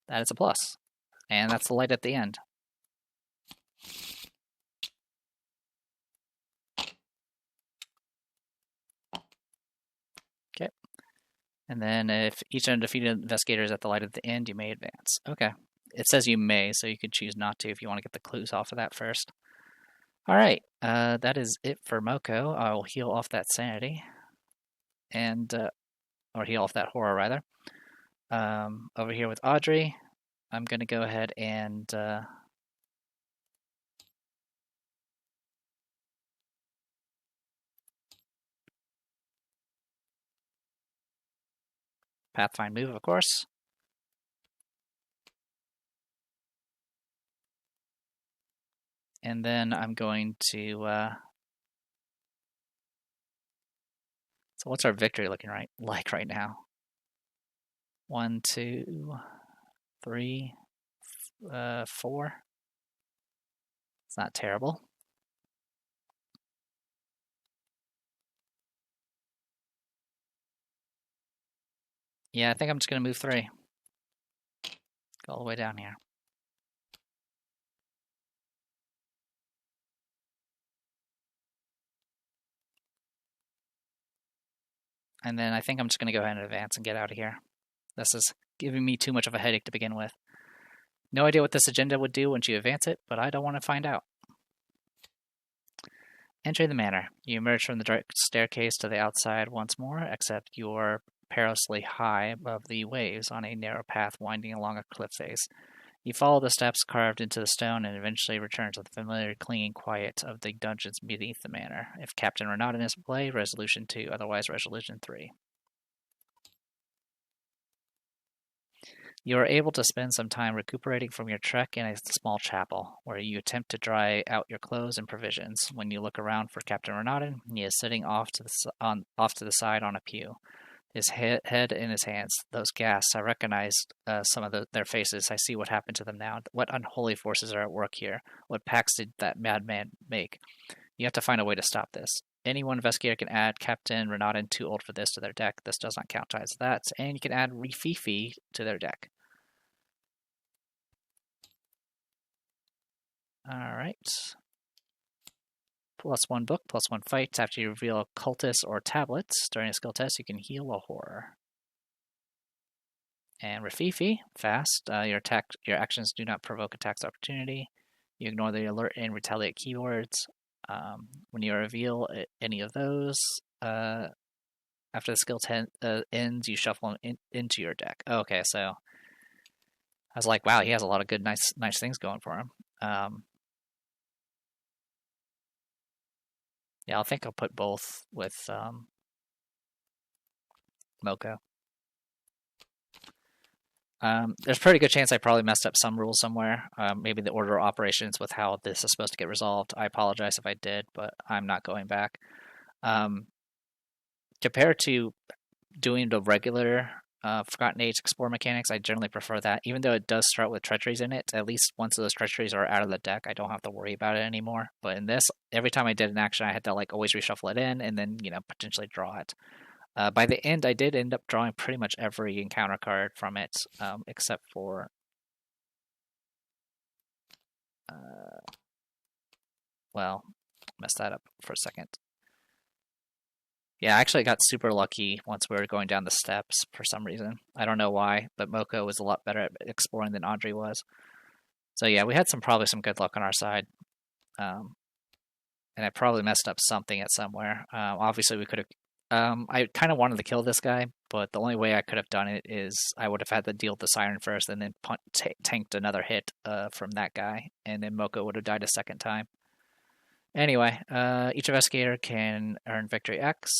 That is a plus. And that's the light at the end. Okay. And then if each undefeated investigator is at the light at the end, you may advance. Okay. It says you may, so you could choose not to if you want to get the clues off of that first. All right. That is it for Moko. I will heal off that sanity. And, or heal off that horror, rather. Over here with Audrey, I'm going to go ahead and Pathfind move, of course. And then I'm going to so what's our victory looking like right now? 1, 2, 3, 4. It's not terrible. Yeah, I think I'm just going to move 3. Go all the way down here. And then I think I'm just going to go ahead and advance and get out of here. This is giving me too much of a headache to begin with. No idea what this agenda would do once you advance it, but I don't want to find out. Entering the manor. You emerge from the dark staircase to the outside once more, except you're perilously high above the waves on a narrow path winding along a cliff face. You follow the steps carved into the stone and eventually return to the familiar clinging quiet of the dungeons beneath the manor. If Captain Renaudin is in play, Resolution 2, otherwise Resolution 3. You are able to spend some time recuperating from your trek in a small chapel, where you attempt to dry out your clothes and provisions. When you look around for Captain Renaudin, he is sitting off to the side on a pew, his head in his hands. Those gasps, I recognized some of their faces. I see what happened to them now. What unholy forces are at work here? What pacts did that madman make? You have to find a way to stop this. Any one investigator can add Captain Renaudin, too old for this, to their deck. This does not count as that. And you can add Rififi to their deck. Alright. +1 book, +1 fight. After you reveal a cultist or tablet during a skill test, you can heal a horror. And Rififi, fast. Your actions do not provoke attacks opportunity. You ignore the alert and retaliate keywords. When you reveal any of those, after the skill ends, you shuffle them into your deck. Okay, so I was like, wow, he has a lot of good, nice things going for him. Yeah, I think I'll put both with Moko. There's a pretty good chance I probably messed up some rules somewhere. Maybe the order of operations with how this is supposed to get resolved. I apologize if I did, but I'm not going back. Compared to doing the regular Forgotten Age Explore mechanics, I generally prefer that. Even though it does start with treacheries in it, at least once those treacheries are out of the deck, I don't have to worry about it anymore. But in this, every time I did an action, I had to always reshuffle it in and then, potentially draw it. By the end, I did end up drawing pretty much every encounter card from it, except for... well, messed that up for a second. Yeah, I actually got super lucky once we were going down the steps for some reason. I don't know why, but Moko was a lot better at exploring than Audrey was. So yeah, we had probably some good luck on our side. And I probably messed up something at somewhere. Obviously, we could have... I kind of wanted to kill this guy, but the only way I could have done it is I would have had to deal with the Siren first and then tanked another hit from that guy, and then Moko would have died a second time. Anyway, each investigator can earn Victory X.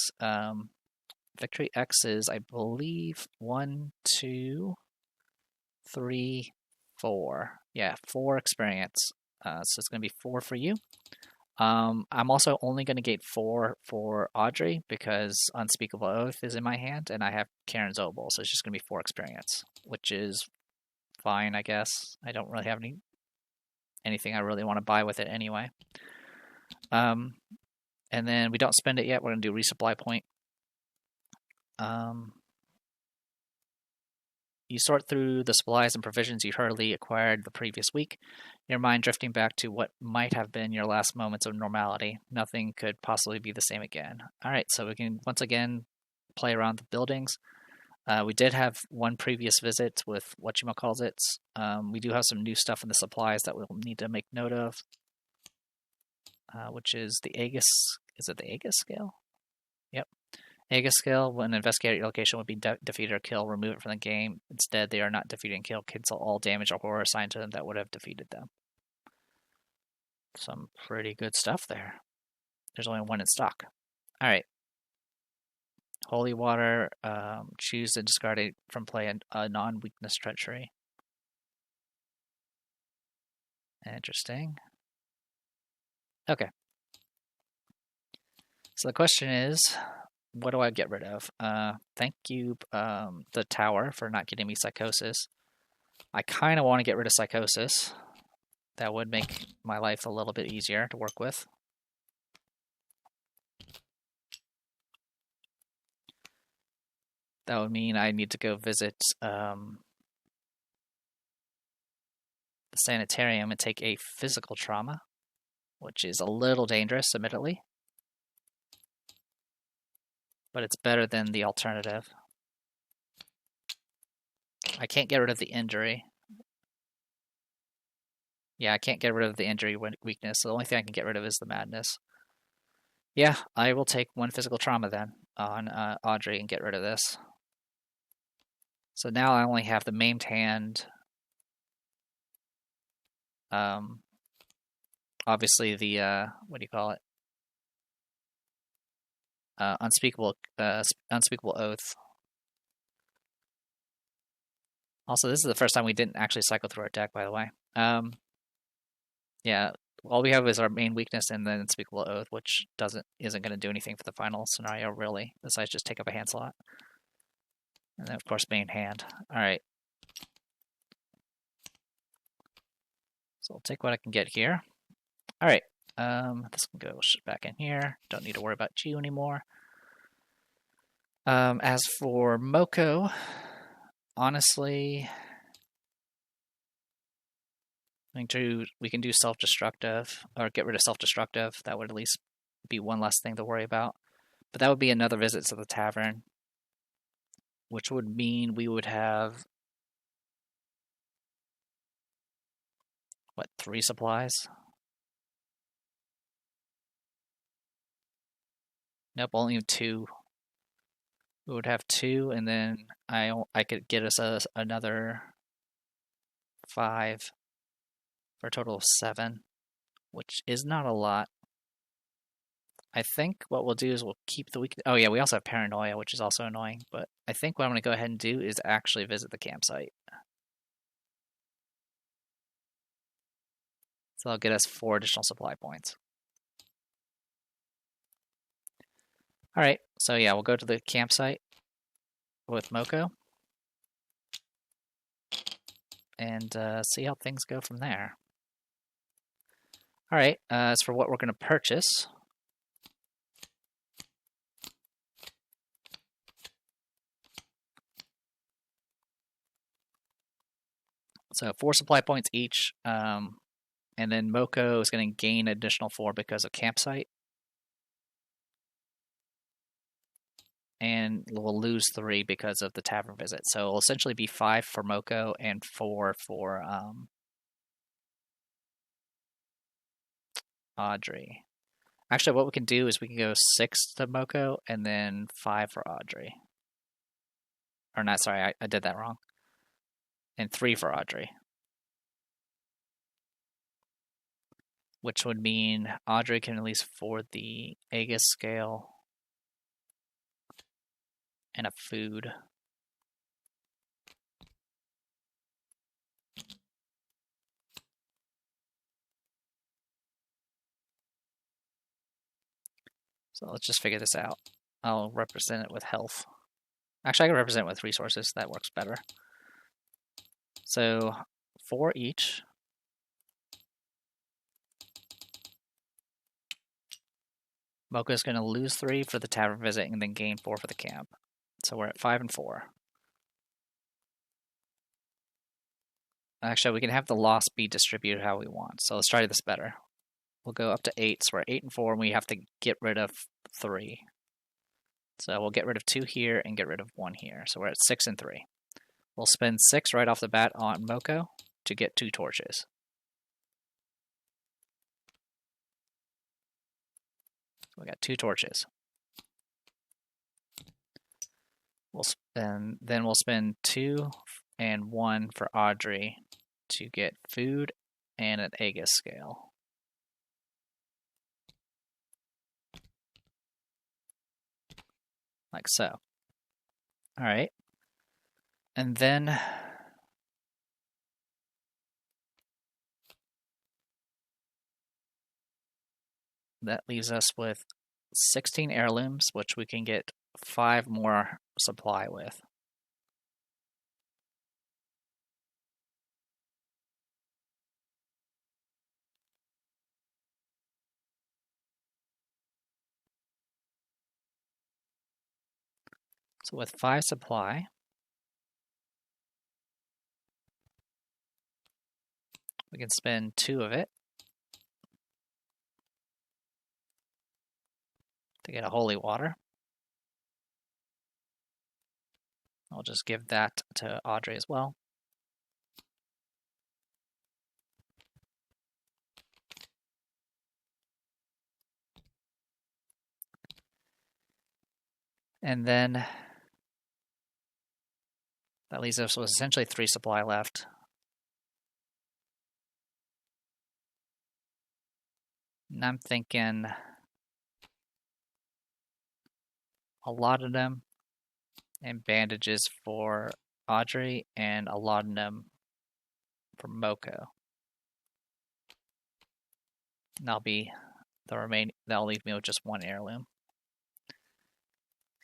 Victory X is, I believe, 1, 2, 3, 4. Yeah, 4 experience. So it's going to be 4 for you. I'm also only going to get 4 for Audrey because Unspeakable Oath is in my hand, and I have Karen's Obol, so it's just going to be 4 experience, which is fine, I guess. I don't really have anything I really want to buy with it anyway. And then we don't spend it yet. We're going to do resupply point. You sort through the supplies and provisions you hurriedly acquired the previous week, your mind drifting back to what might have been your last moments of normality. Nothing could possibly be the same again. All right, so we can once again play around the buildings. We did have one previous visit with whatchamacallit. We do have some new stuff in the supplies that we'll need to make note of, which is the Aegis. Is it the Aegis scale? Yep. Aegis skill, when an investigator at your location would be defeated or killed, remove it from the game. Instead, they are not defeated and killed. Cancel all damage or horror assigned to them that would have defeated them. Some pretty good stuff there. There's only 1 in stock. All right. Holy Water, choose to discard it from play a non-weakness treachery. Interesting. Okay. So the question is, what do I get rid of? Thank you, the tower, for not getting me psychosis. I kind of want to get rid of psychosis. That would make my life a little bit easier to work with. That would mean I need to go visit the sanitarium and take a physical trauma, which is a little dangerous, admittedly. But it's better than the alternative. I can't get rid of the injury. Yeah, I can't get rid of the injury weakness, so the only thing I can get rid of is the madness. Yeah, I will take 1 physical trauma then on Audrey and get rid of this. So now I only have the maimed hand. Obviously the, what do you call it? Unspeakable Oath. Also, this is the first time we didn't actually cycle through our deck, by the way. Yeah, all we have is our main weakness and then Unspeakable Oath, which isn't going to do anything for the final scenario, really, besides just take up a hand slot. And then, of course, main hand. All right. So I'll take what I can get here. All right. This can go back in here. Don't need to worry about Geo anymore. As for Moko, honestly, we can do self-destructive, or get rid of self-destructive. That would at least be 1 less thing to worry about. But that would be another visit to the tavern, which would mean we would have, what, 3 supplies? Nope, only 2. We would have 2, and then I could get us another 5 for a total of 7, which is not a lot. I think what we'll do is we'll keep the weakness. Oh yeah, we also have Paranoia, which is also annoying, but I think what I'm going to go ahead and do is actually visit the campsite. So that'll get us 4 additional supply points. All right, so yeah, we'll go to the campsite with Moko and see how things go from there. All right, as for what we're going to purchase, so 4 supply points each, and then Moko is going to gain additional 4 because of campsite. And we'll lose 3 because of the tavern visit. So it'll essentially be 5 for Moko and 4 for Audrey. Actually, what we can do is we can go 6 to Moko and then 5 for Audrey. Or not, sorry, I did that wrong. And 3 for Audrey. which would mean Audrey can at least afford the Aegis scale and a food. So let's just figure this out. I'll represent it with health. Actually, I can represent it with resources. That works better. So 4 each. Mocha's going to lose 3 for the tavern visit and then gain 4 for the camp. So we're at 5 and 4. Actually, we can have the loss be distributed how we want. So let's try this better. We'll go up to 8. So we're at 8 and 4, and we have to get rid of 3. So we'll get rid of 2 here and get rid of 1 here. So we're at 6 and 3. We'll spend 6 right off the bat on Mocha to get 2 torches. So we got 2 torches. Then we'll spend 2 and 1 for Audrey to get food and an Aegis scale. Like so. All right. And then that leaves us with 16 heirlooms, which we can get 5 more supply with. So with 5 supply, we can spend 2 of it to get a holy water. I'll just give that to Audrey as well. And then that leaves us with essentially 3 supply left. And I'm thinking a laudanum and bandages for Audrey and a laudanum for Moko. And that'll leave me with just 1 heirloom.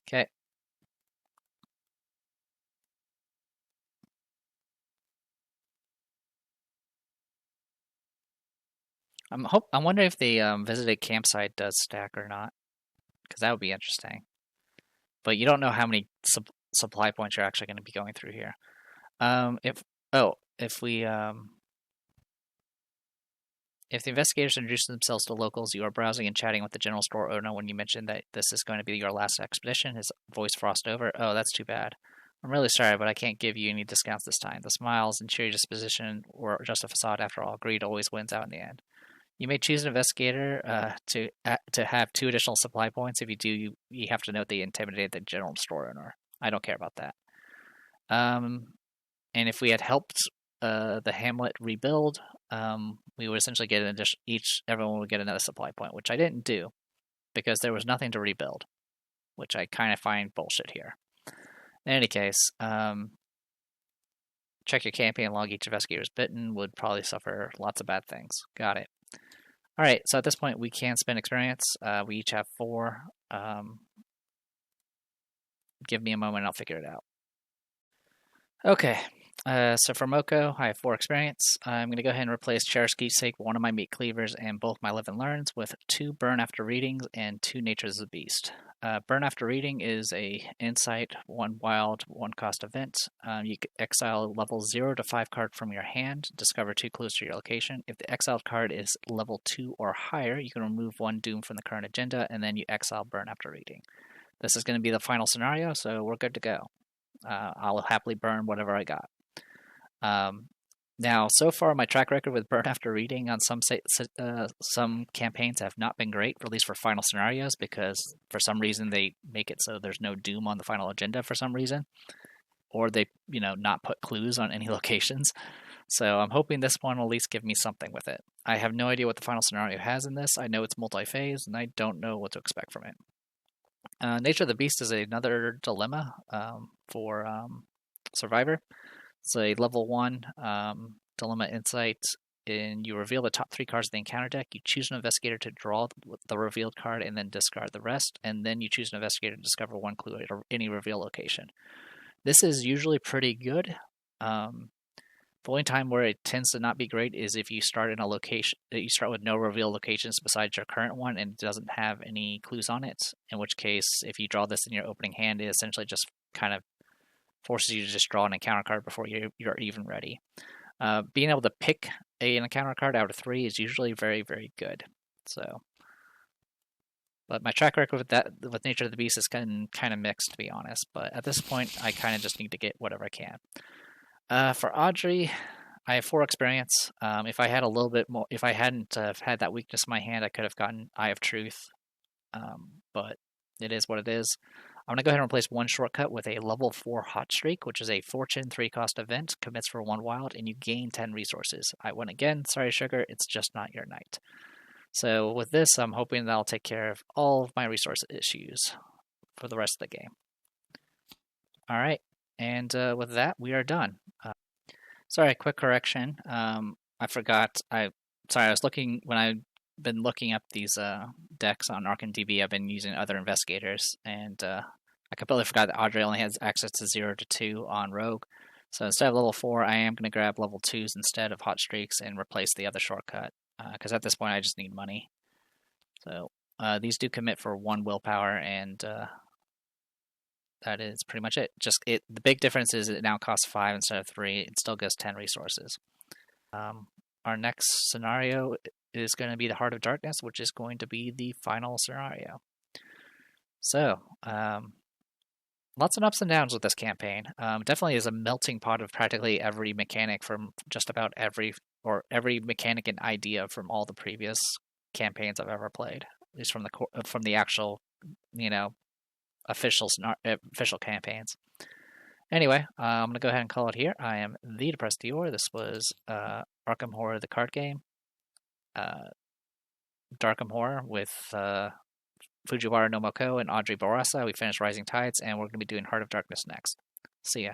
Okay. I'm wondering if the visited campsite does stack or not, because that would be interesting. But you don't know how many supply points you're actually going to be going through here. If the investigators introduce themselves to locals, you are browsing and chatting with the general store owner when you mention that this is going to be your last expedition. His voice frosts over. Oh, that's too bad. I'm really sorry, but I can't give you any discounts this time. The smiles and cheery disposition were just a facade after all. Greed always wins out in the end. You may choose an investigator to have 2 additional supply points. If you do, you have to note they intimidated the general store owner. I don't care about that. And if we had helped the hamlet rebuild, we would essentially get everyone would get another supply point, which I didn't do because there was nothing to rebuild, which I kind of find bullshit here. In any case, check your campaign log. Each investigator is bitten would probably suffer lots of bad things. Got it. All right, so at this point we can spend experience. We each have 4. Give me a moment, I'll figure it out. Okay, so for Moko, I have 4 experience. I'm going to go ahead and replace Cherished Keepsake, 1 of my meat cleavers, and both my live and learns with 2 burn after readings and 2 natures of the beast. Burn after reading is a insight, 1 wild, 1 cost event. You can exile a level 0 to 5 card from your hand, discover 2 clues to your location. If the exiled card is level 2 or higher, you can remove 1 doom from the current agenda, and then you exile burn after reading. This is going to be the final scenario, so we're good to go. I'll happily burn whatever I got. Now, so far, my track record with burn after reading on some campaigns have not been great, at least for final scenarios, because for some reason they make it so there's no doom on the final agenda for some reason, or they, not put clues on any locations. So I'm hoping this one will at least give me something with it. I have no idea what the final scenario has in this. I know it's multi-phase, and I don't know what to expect from it. Nature of the Beast is another dilemma for Survivor. It's a level 1 dilemma insight, and you reveal the top 3 cards of the encounter deck. You choose an investigator to draw the revealed card and then discard the rest, and then you choose an investigator to discover 1 clue at any reveal location. This is usually pretty good. The only time where it tends to not be great is if you start in a location, you start with no reveal locations besides your current one and it doesn't have any clues on it, in which case, if you draw this in your opening hand, it essentially just kind of forces you to just draw an encounter card before you're even ready. Being able to pick an encounter card out of 3 is usually very, very good. So, but my track record with Nature of the Beast is kind of mixed, to be honest. But at this point, I kind of just need to get whatever I can. For Audrey, I have 4 experience. If I had a little bit more, if I hadn't had that weakness in my hand, I could have gotten Eye of Truth. But it is what it is. I'm going to go ahead and replace 1 shortcut with a level 4 Hot Streak, which is a Fortune 3-cost event, commits for 1 wild, and you gain 10 resources. I win again. Sorry, Sugar, it's just not your night. So with this, I'm hoping that I'll take care of all of my resource issues for the rest of the game. All right. And with that, we are done. Sorry, quick correction. I forgot. I was looking when I've been looking up these decks on Arkham DB. I've been using other investigators, and I completely forgot that Audrey only has access to 0 to 2 on Rogue. So instead of level 4, I am going to grab level 2s instead of Hot Streaks and replace the other shortcut. Because at this point, I just need money. So these do commit for 1 willpower, and that is pretty much it. The big difference is it now costs 5 instead of 3. It still gives 10 resources. Our next scenario is going to be the Heart of Darkness, which is going to be the final scenario. So, lots of ups and downs with this campaign. Definitely is a melting pot of practically every mechanic from just about every mechanic and idea from all the previous campaigns I've ever played, at least from the actual, official campaigns. Anyway, I'm going to go ahead and call it here. I am the Depressed Dior. This was Arkham Horror, the card game. Darkham Horror with Fujiwara Nomoko and Audrey Barasa. We finished Rising Tides, and we're going to be doing Heart of Darkness next. See ya.